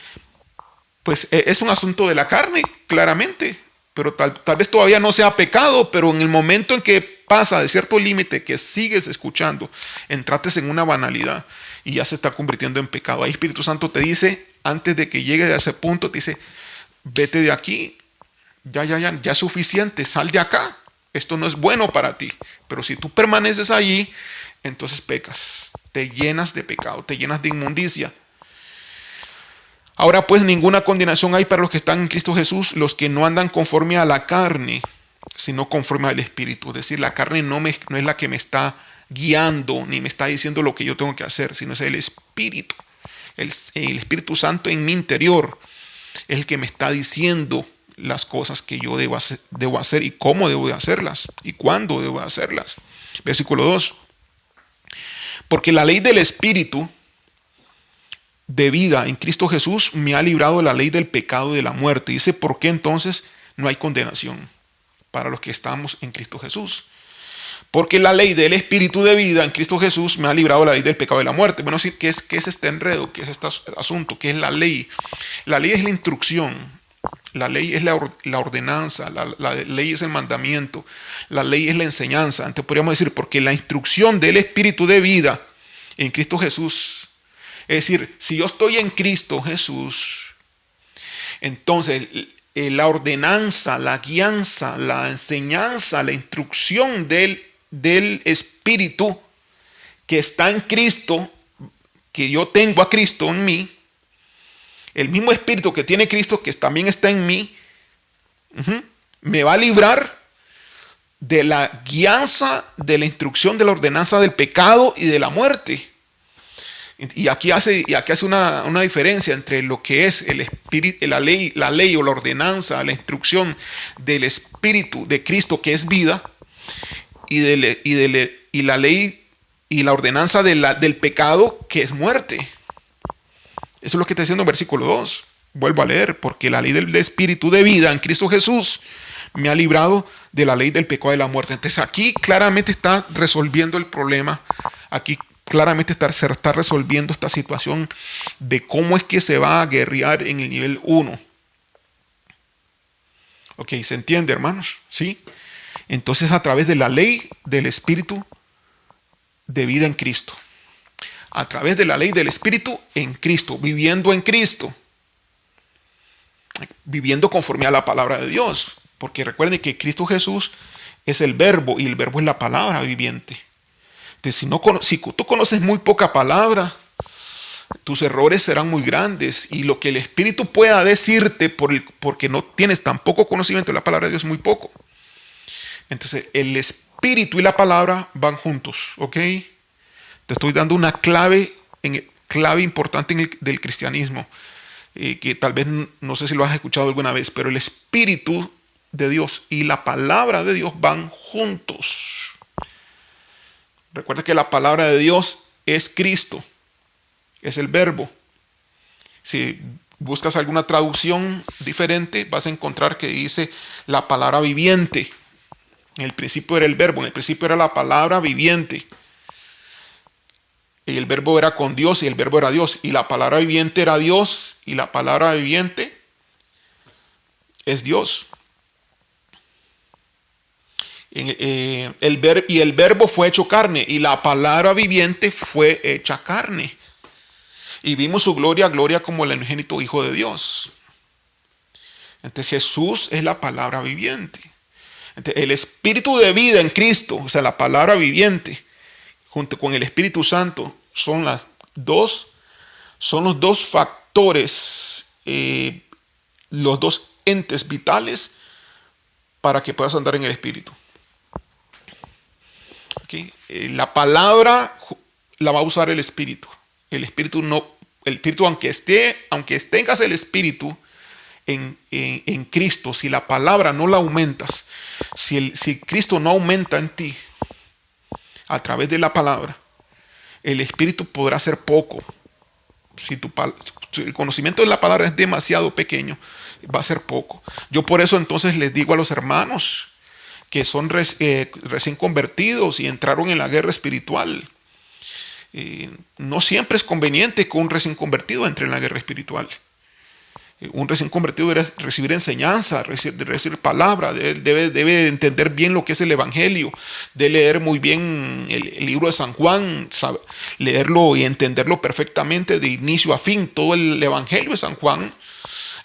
es un asunto de la carne, claramente, pero tal vez todavía no sea pecado, pero en el momento en que pasa de cierto límite que sigues escuchando, entrates en una banalidad y ya se está convirtiendo en pecado. Ahí Espíritu Santo te dice, antes de que llegue a ese punto, te dice, vete de aquí, ya es suficiente, sal de acá, esto no es bueno para ti. Pero si tú permaneces allí, entonces pecas, te llenas de pecado, te llenas de inmundicia. Ahora pues ninguna condenación hay para los que están en Cristo Jesús, los que no andan conforme a la carne, sino conforme al Espíritu. Es decir, la carne no es la que me está guiando, ni me está diciendo lo que yo tengo que hacer, sino es el Espíritu. El Espíritu Santo en mi interior es el que me está diciendo las cosas que yo debo hacer y cómo debo de hacerlas y cuándo debo de hacerlas. Versículo 2. Porque la ley del Espíritu de vida en Cristo Jesús me ha librado de la ley del pecado y de la muerte. Dice, ¿por qué entonces no hay condenación para los que estamos en Cristo Jesús? Porque la ley del Espíritu de vida en Cristo Jesús me ha librado de la ley del pecado y de la muerte. Bueno, ¿qué es este enredo? ¿Qué es este asunto? ¿Qué es la ley? La ley es la instrucción. La ley es la ordenanza. La ley es el mandamiento. La ley es la enseñanza. Entonces podríamos decir, porque la instrucción del Espíritu de vida en Cristo Jesús, es decir, si yo estoy en Cristo Jesús, entonces la ordenanza, la guianza, la enseñanza, la instrucción del Espíritu que está en Cristo, que yo tengo a Cristo en mí, el mismo Espíritu que tiene Cristo, que también está en mí, me va a librar de la guianza, de la instrucción, de la ordenanza del pecado y de la muerte. Y aquí hace una diferencia entre lo que es el espíritu, la ley o la ordenanza, la instrucción del Espíritu de Cristo, que es vida, y la ley y la ordenanza del pecado, que es muerte. Eso es lo que está diciendo en versículo 2. Vuelvo a leer, porque la ley del Espíritu de vida en Cristo Jesús me ha librado de la ley del pecado y de la muerte. Entonces aquí claramente está resolviendo el problema. Aquí claramente se está resolviendo esta situación de cómo es que se va a guerrear en el nivel 1. Ok, ¿se entiende, hermanos? ¿Sí? Entonces a través de la ley del Espíritu de vida en Cristo. A través de la ley del Espíritu en Cristo, viviendo en Cristo. Viviendo conforme a la palabra de Dios. Porque recuerden que Cristo Jesús es el verbo y el verbo es la palabra viviente. Entonces, si tú conoces muy poca palabra, tus errores serán muy grandes. Y lo que el Espíritu pueda decirte porque no tienes tan poco conocimiento de la palabra de Dios, muy poco. Entonces, el Espíritu y la palabra van juntos, ¿ok? Te estoy dando una clave importante del cristianismo, que tal vez no sé si lo has escuchado alguna vez, pero el Espíritu de Dios y la palabra de Dios van juntos. Recuerda que la palabra de Dios es Cristo, es el verbo. Si buscas alguna traducción diferente, vas a encontrar que dice la palabra viviente. En el principio era el verbo, en el principio era la palabra viviente. Y el verbo era con Dios y el verbo era Dios. Y la palabra viviente era Dios y la palabra viviente es Dios. Y el verbo fue hecho carne y la palabra viviente fue hecha carne. Y vimos su gloria, gloria como el unigénito Hijo de Dios. Entonces Jesús es la palabra viviente. Entonces, el Espíritu de vida en Cristo, o sea, la palabra viviente, junto con el Espíritu Santo, son los dos factores, los dos entes vitales para que puedas andar en el Espíritu. ¿Okay? La palabra la va a usar el Espíritu. El Espíritu aunque tengas el Espíritu en Cristo, si la palabra no la aumentas, si Cristo no aumenta en ti a través de la palabra, el Espíritu podrá hacer poco. Si el conocimiento de la palabra es demasiado pequeño, va a ser poco. Yo por eso entonces les digo a los hermanos que son recién convertidos y entraron en la guerra espiritual. No siempre es conveniente que un recién convertido entre en la guerra espiritual. Un recién convertido debe recibir enseñanza, recibir palabra, debe entender bien lo que es el Evangelio, debe leer muy bien el libro de San Juan, leerlo y entenderlo perfectamente de inicio a fin, todo el Evangelio de San Juan.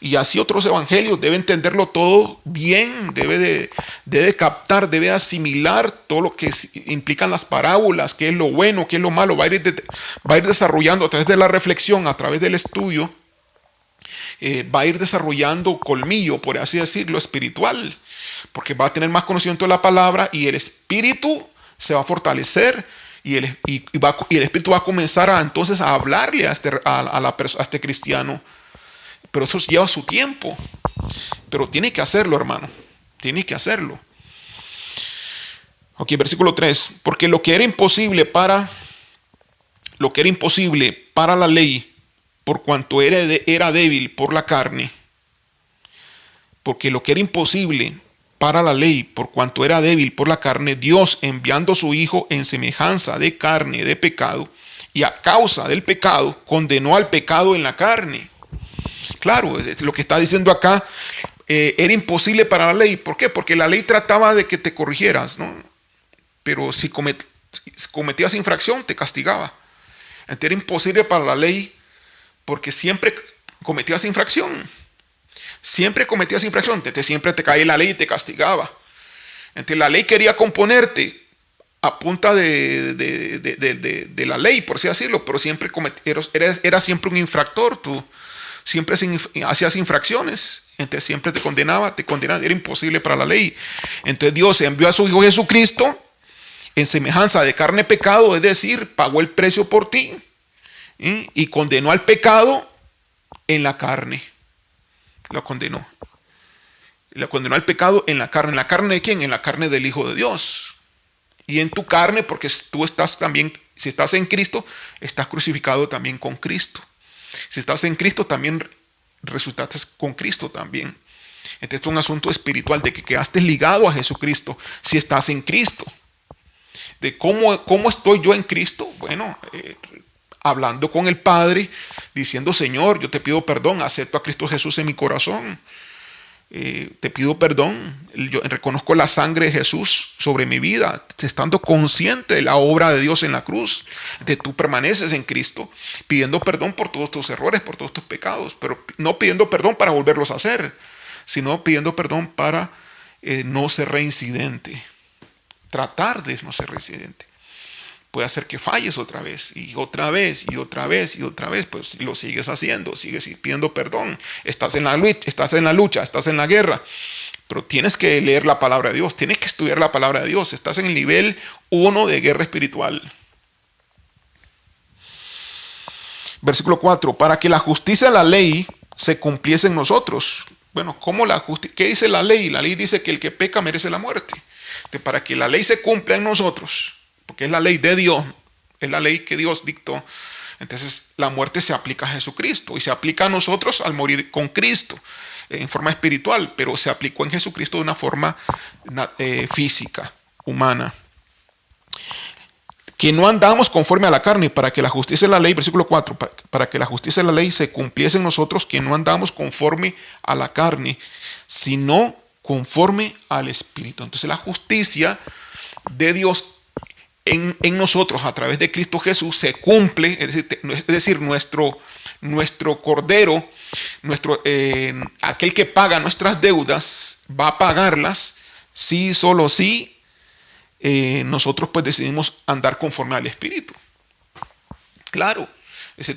Y así otros evangelios, debe entenderlo todo bien, debe captar, debe asimilar todo lo que implican las parábolas, qué es lo bueno, qué es lo malo, va a ir desarrollando a través de la reflexión, a través del estudio, va a ir desarrollando colmillo, por así decirlo, espiritual, porque va a tener más conocimiento de la palabra y el espíritu se va a fortalecer y el espíritu va a comenzar entonces a hablarle a este cristiano. Pero eso lleva su tiempo. Pero tiene que hacerlo, hermano. Tiene que hacerlo. Ok, versículo 3. Porque lo que era imposible para la ley, por cuanto era débil por la carne. Porque lo que era imposible para la ley, por cuanto era débil por la carne, Dios, enviando a su Hijo en semejanza de carne, de pecado, y a causa del pecado, condenó al pecado en la carne. Claro, lo que está diciendo acá, era imposible para la ley. ¿Por qué? Porque la ley trataba de que te corrigieras, ¿no? Pero si cometías infracción, te castigaba. Entonces era imposible para la ley porque siempre cometías infracción. Siempre cometías infracción. Entonces siempre te caía la ley y te castigaba. Entonces la ley quería componerte a punta de la ley, por así decirlo, pero siempre era siempre un infractor tú. Siempre hacías infracciones, entonces siempre te condenaba, era imposible para la ley. Entonces Dios envió a su Hijo Jesucristo en semejanza de carne pecado, es decir, pagó el precio por ti y condenó al pecado en la carne. Lo condenó al pecado en la carne. ¿En la carne de quién? En la carne del Hijo de Dios. Y en tu carne, porque tú estás también, si estás en Cristo, estás crucificado también con Cristo. Si estás en Cristo, también resucitaste con Cristo también. Este es un asunto espiritual de que quedaste ligado a Jesucristo si estás en Cristo. De cómo estoy yo en Cristo. Bueno, hablando con el Padre, diciendo: Señor, yo te pido perdón, acepto a Cristo Jesús en mi corazón. Te pido perdón, yo reconozco la sangre de Jesús sobre mi vida, estando consciente de la obra de Dios en la cruz. De tú permaneces en Cristo, pidiendo perdón por todos tus errores, por todos tus pecados, pero no pidiendo perdón para volverlos a hacer, sino pidiendo perdón para no ser reincidente, tratar de no ser reincidente. Puede hacer que falles otra vez y otra vez y otra vez y otra vez, pues lo sigues haciendo, sigues pidiendo perdón. Estás en la lucha, estás en la guerra, pero tienes que leer la palabra de Dios, tienes que estudiar la palabra de Dios. Estás en el nivel 1 de guerra espiritual. Versículo 4, para que la justicia de la ley se cumpliese en nosotros. Bueno, ¿qué dice la ley? La ley dice que el que peca merece la muerte. Para que la ley se cumpla en nosotros, porque es la ley de Dios, es la ley que Dios dictó. Entonces la muerte se aplica a Jesucristo y se aplica a nosotros al morir con Cristo en forma espiritual, pero se aplicó en Jesucristo de una forma física, humana. Que no andamos conforme a la carne, para que la justicia de la ley, versículo 4, para que la justicia de la ley se cumpliese en nosotros, que no andamos conforme a la carne, sino conforme al Espíritu. Entonces la justicia de Dios en nosotros a través de Cristo Jesús se cumple, es decir, nuestro Cordero, aquel que paga nuestras deudas, va a pagarlas, sí, solo sí. Nosotros pues decidimos andar conforme al Espíritu. Claro,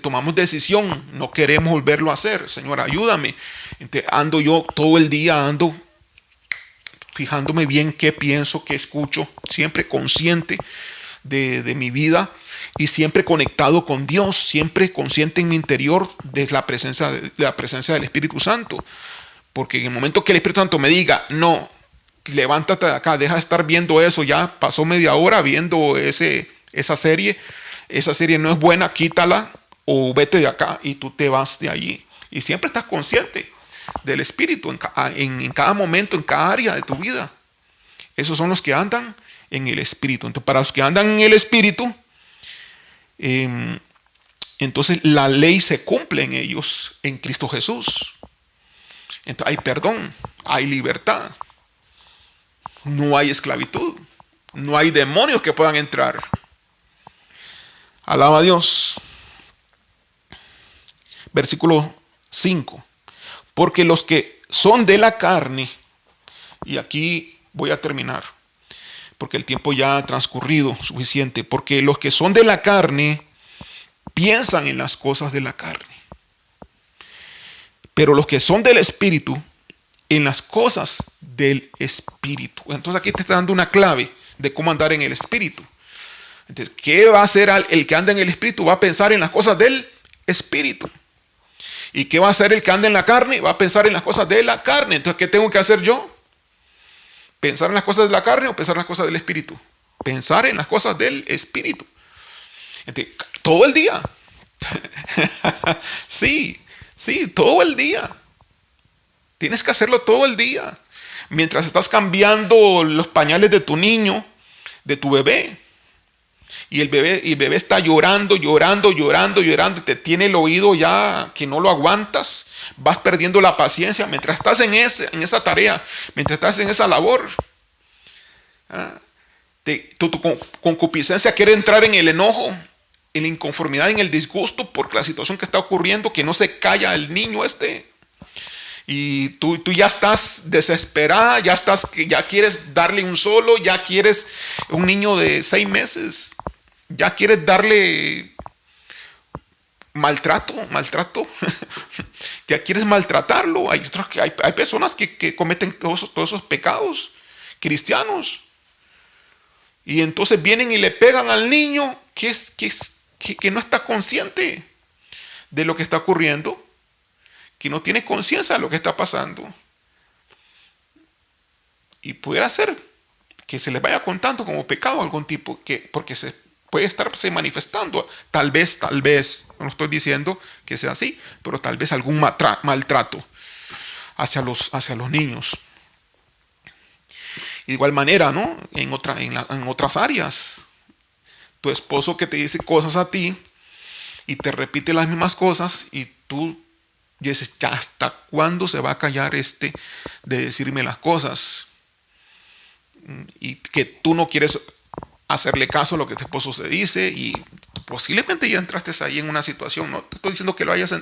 tomamos decisión, no queremos volverlo a hacer. Señor, ayúdame. Entonces, ando yo todo el día, ando fijándome bien qué pienso, qué escucho, siempre consciente de mi vida y siempre conectado con Dios, siempre consciente en mi interior de la presencia del Espíritu Santo. Porque en el momento que el Espíritu Santo me diga, no, levántate de acá, deja de estar viendo eso, ya pasó media hora viendo esa serie no es buena, quítala o vete de acá, y tú te vas de allí. Y siempre estás consciente del Espíritu en cada momento, en cada área de tu vida. Esos son los que andan en el Espíritu. Entonces, para los que andan en el Espíritu, entonces la ley se cumple en ellos, en Cristo Jesús. Entonces hay perdón, hay libertad. No hay esclavitud. No hay demonios que puedan entrar. Alaba a Dios. Versículo 5. Porque los que son de la carne, y aquí voy a terminar, porque el tiempo ya ha transcurrido suficiente. Porque los que son de la carne piensan en las cosas de la carne. Pero los que son del Espíritu, en las cosas del Espíritu. Entonces aquí te está dando una clave de cómo andar en el Espíritu. Entonces, ¿qué va a hacer el que anda en el Espíritu? Va a pensar en las cosas del Espíritu. ¿Y qué va a hacer el que anda en la carne? Va a pensar en las cosas de la carne. Entonces, ¿qué tengo que hacer yo? ¿Pensar en las cosas de la carne o pensar en las cosas del Espíritu? Pensar en las cosas del Espíritu. Entonces, todo el día. Sí, todo el día. Tienes que hacerlo todo el día. Mientras estás cambiando los pañales de tu niño, de tu bebé. Y el bebé está llorando, y te tiene el oído ya que no lo aguantas. Vas perdiendo la paciencia mientras estás en esa tarea, mientras estás en esa labor. Tu concupiscencia quiere entrar en el enojo, en la inconformidad, en el disgusto por la situación que está ocurriendo, que no se calla el niño Y tú ya estás desesperada, ya quieres darle un solo, ya quieres un niño de 6 meses, ya quieres darle maltrato, ya quieres maltratarlo. Hay personas que cometen todos esos pecados, cristianos, y entonces vienen y le pegan al niño que no está consciente de lo que está ocurriendo, que no tiene conciencia de lo que está pasando. Y pudiera ser que se les vaya contando como pecado algún tipo, porque se puede estarse manifestando, tal vez, no estoy diciendo que sea así, pero tal vez algún maltrato hacia los niños. De igual manera, ¿no? En otras áreas, tu esposo que te dice cosas a ti y te repite las mismas cosas, y tú dices, ya, ¿hasta cuándo se va a callar de decirme las cosas? Y que tú no quieres hacerle caso a lo que tu esposo se dice, y posiblemente ya entraste ahí en una situación. No te estoy diciendo que lo hayas,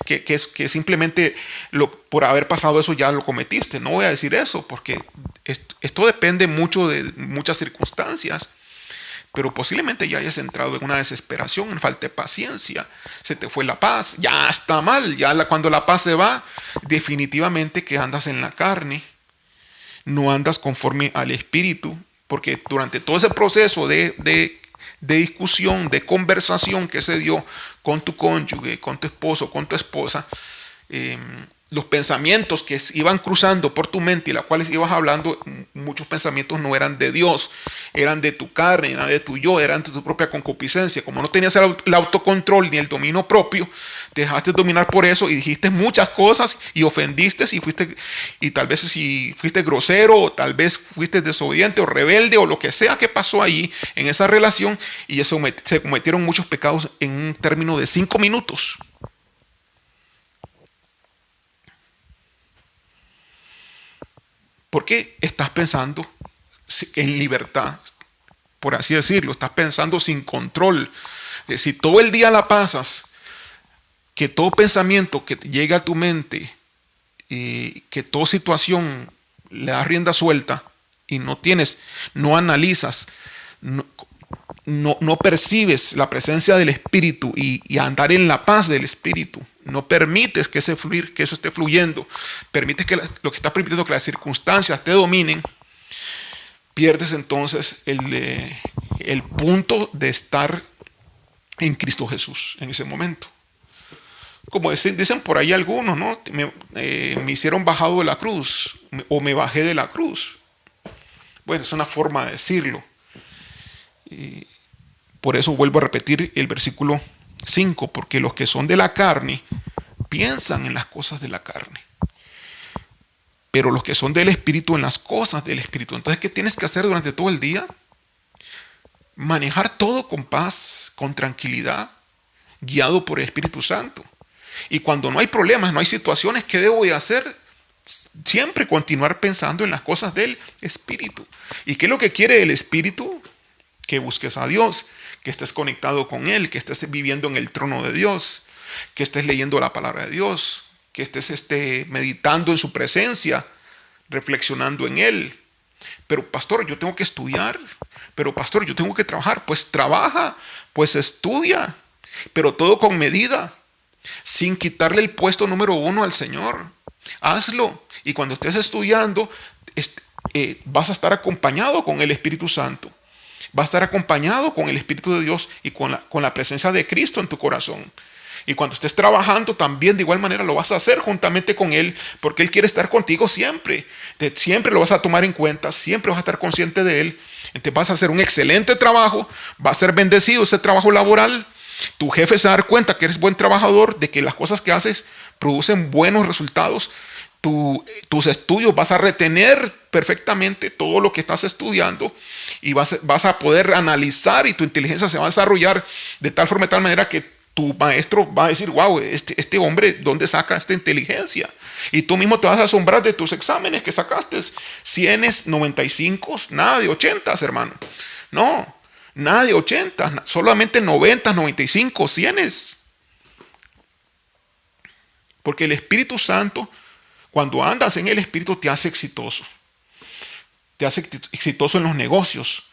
que simplemente por haber pasado eso ya lo cometiste. No voy a decir eso, porque esto depende mucho de muchas circunstancias. Pero posiblemente ya hayas entrado en una desesperación, en falta de paciencia. Se te fue la paz, ya está mal. Cuando la paz se va, definitivamente que andas en la carne. No andas conforme al Espíritu. Porque durante todo ese proceso de discusión, de conversación que se dio con tu cónyuge, con tu esposo, con tu esposa, los pensamientos que iban cruzando por tu mente y las cuales ibas hablando, muchos pensamientos no eran de Dios, eran de tu carne, eran de tu yo, eran de tu propia concupiscencia. Como no tenías el autocontrol ni el dominio propio, te dejaste dominar por eso y dijiste muchas cosas y ofendiste y tal vez si fuiste grosero o tal vez fuiste desobediente o rebelde o lo que sea que pasó ahí en esa relación, y eso se cometieron muchos pecados en un término de 5 minutos. Porque estás pensando en libertad, por así decirlo, estás pensando sin control. Si todo el día la pasas, que todo pensamiento que llega a tu mente, que toda situación le das rienda suelta y no analizas, no percibes la presencia del Espíritu y andar en la paz del Espíritu, no permites que eso esté fluyendo, permites que lo que está permitiendo que las circunstancias te dominen, pierdes entonces el punto de estar en Cristo Jesús en ese momento. Como dicen por ahí algunos, ¿no? Me hicieron bajado de la cruz o me bajé de la cruz. Bueno, es una forma de decirlo. Por eso vuelvo a repetir el versículo 5, porque los que son de la carne piensan en las cosas de la carne, pero los que son del Espíritu en las cosas del Espíritu. Entonces, ¿qué tienes que hacer durante todo el día? Manejar todo con paz, con tranquilidad, guiado por el Espíritu Santo. Y cuando no hay problemas, no hay situaciones, ¿qué debo de hacer? Siempre continuar pensando en las cosas del Espíritu. ¿Y qué es lo que quiere el Espíritu? Que busques a Dios, que estés conectado con Él, que estés viviendo en el trono de Dios, que estés leyendo la palabra de Dios, que estés meditando en su presencia, reflexionando en Él. Pero pastor, yo tengo que estudiar, pero pastor, yo tengo que trabajar. Pues trabaja, pues estudia, pero todo con medida, sin quitarle el puesto número 1 al Señor. Hazlo, y cuando estés estudiando, vas a estar acompañado con el Espíritu Santo. Va a estar acompañado con el Espíritu de Dios y con la presencia de Cristo en tu corazón. Y cuando estés trabajando también de igual manera lo vas a hacer juntamente con Él, porque Él quiere estar contigo siempre. Siempre lo vas a tomar en cuenta, siempre vas a estar consciente de Él. Entonces vas a hacer un excelente trabajo, va a ser bendecido ese trabajo laboral. Tu jefe se va a dar cuenta que eres buen trabajador, de que las cosas que haces producen buenos resultados. Tus estudios vas a retener perfectamente todo lo que estás estudiando y vas a poder analizar, y tu inteligencia se va a desarrollar de tal forma, de tal manera que tu maestro va a decir, wow, este hombre, ¿dónde saca esta inteligencia? Y tú mismo te vas a asombrar de tus exámenes que sacaste, 100, 95, nada de 80, hermano. No, nada de 80, solamente 90, 95, 100. Porque el Espíritu Santo, cuando andas en el Espíritu, te hace exitoso. Te hace exitoso en los negocios.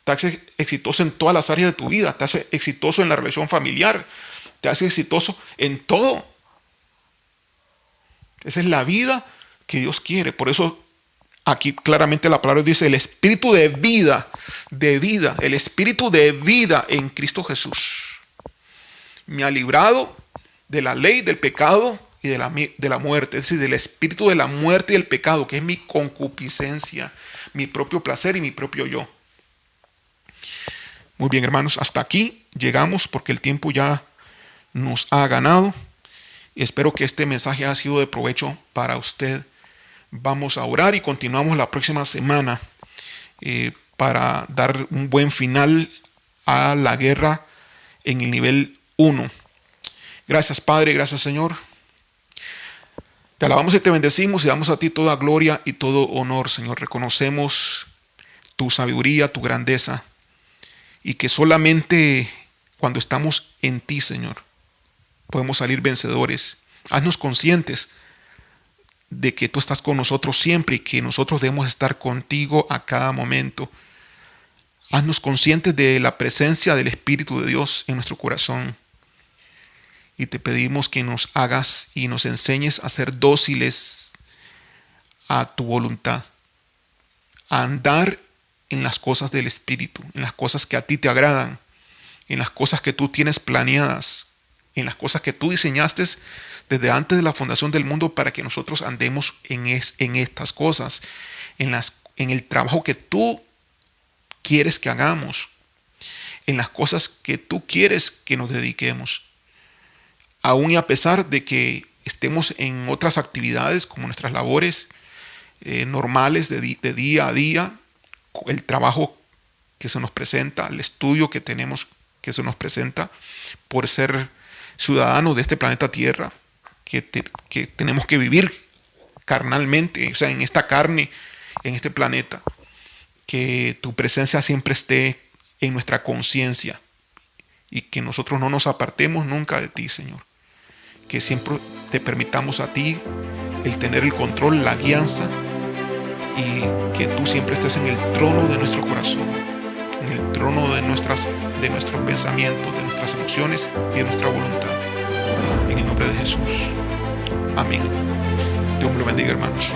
Te hace exitoso en todas las áreas de tu vida. Te hace exitoso en la relación familiar. Te hace exitoso en todo. Esa es la vida que Dios quiere. Por eso aquí claramente la palabra dice el espíritu de vida, el espíritu de vida en Cristo Jesús. Me ha librado de la ley, del pecado y de la muerte, es decir, del espíritu de la muerte y del pecado, que es mi concupiscencia, mi propio placer y mi propio yo. Muy bien, hermanos, hasta aquí llegamos porque el tiempo ya nos ha ganado. Y espero que este mensaje haya sido de provecho para usted. Vamos a orar y continuamos la próxima semana para dar un buen final a la guerra en el nivel 1. Gracias, Padre, gracias, Señor. Te alabamos y te bendecimos y damos a ti toda gloria y todo honor, Señor. Reconocemos tu sabiduría, tu grandeza, y que solamente cuando estamos en ti, Señor, podemos salir vencedores. Haznos conscientes de que tú estás con nosotros siempre y que nosotros debemos estar contigo a cada momento. Haznos conscientes de la presencia del Espíritu de Dios en nuestro corazón. Y te pedimos que nos hagas y nos enseñes a ser dóciles a tu voluntad, a andar en las cosas del Espíritu, en las cosas que a ti te agradan, en las cosas que tú tienes planeadas en las cosas que tú diseñaste desde antes de la fundación del mundo para que nosotros andemos en estas cosas, en el trabajo que tú quieres que hagamos, en las cosas que tú quieres que nos dediquemos. Aún y a pesar de que estemos en otras actividades como nuestras labores normales de día a día, el trabajo que se nos presenta, el estudio que tenemos que se nos presenta por ser ciudadanos de este planeta Tierra, que tenemos que vivir carnalmente, o sea, en esta carne, en este planeta, que tu presencia siempre esté en nuestra conciencia y que nosotros no nos apartemos nunca de ti, Señor. Que siempre te permitamos a ti el tener el control, la guianza, y que tú siempre estés en el trono de nuestro corazón, en el trono de nuestros pensamientos, de nuestras emociones y de nuestra voluntad. En el nombre de Jesús. Amén. Dios me lo bendiga, hermanos.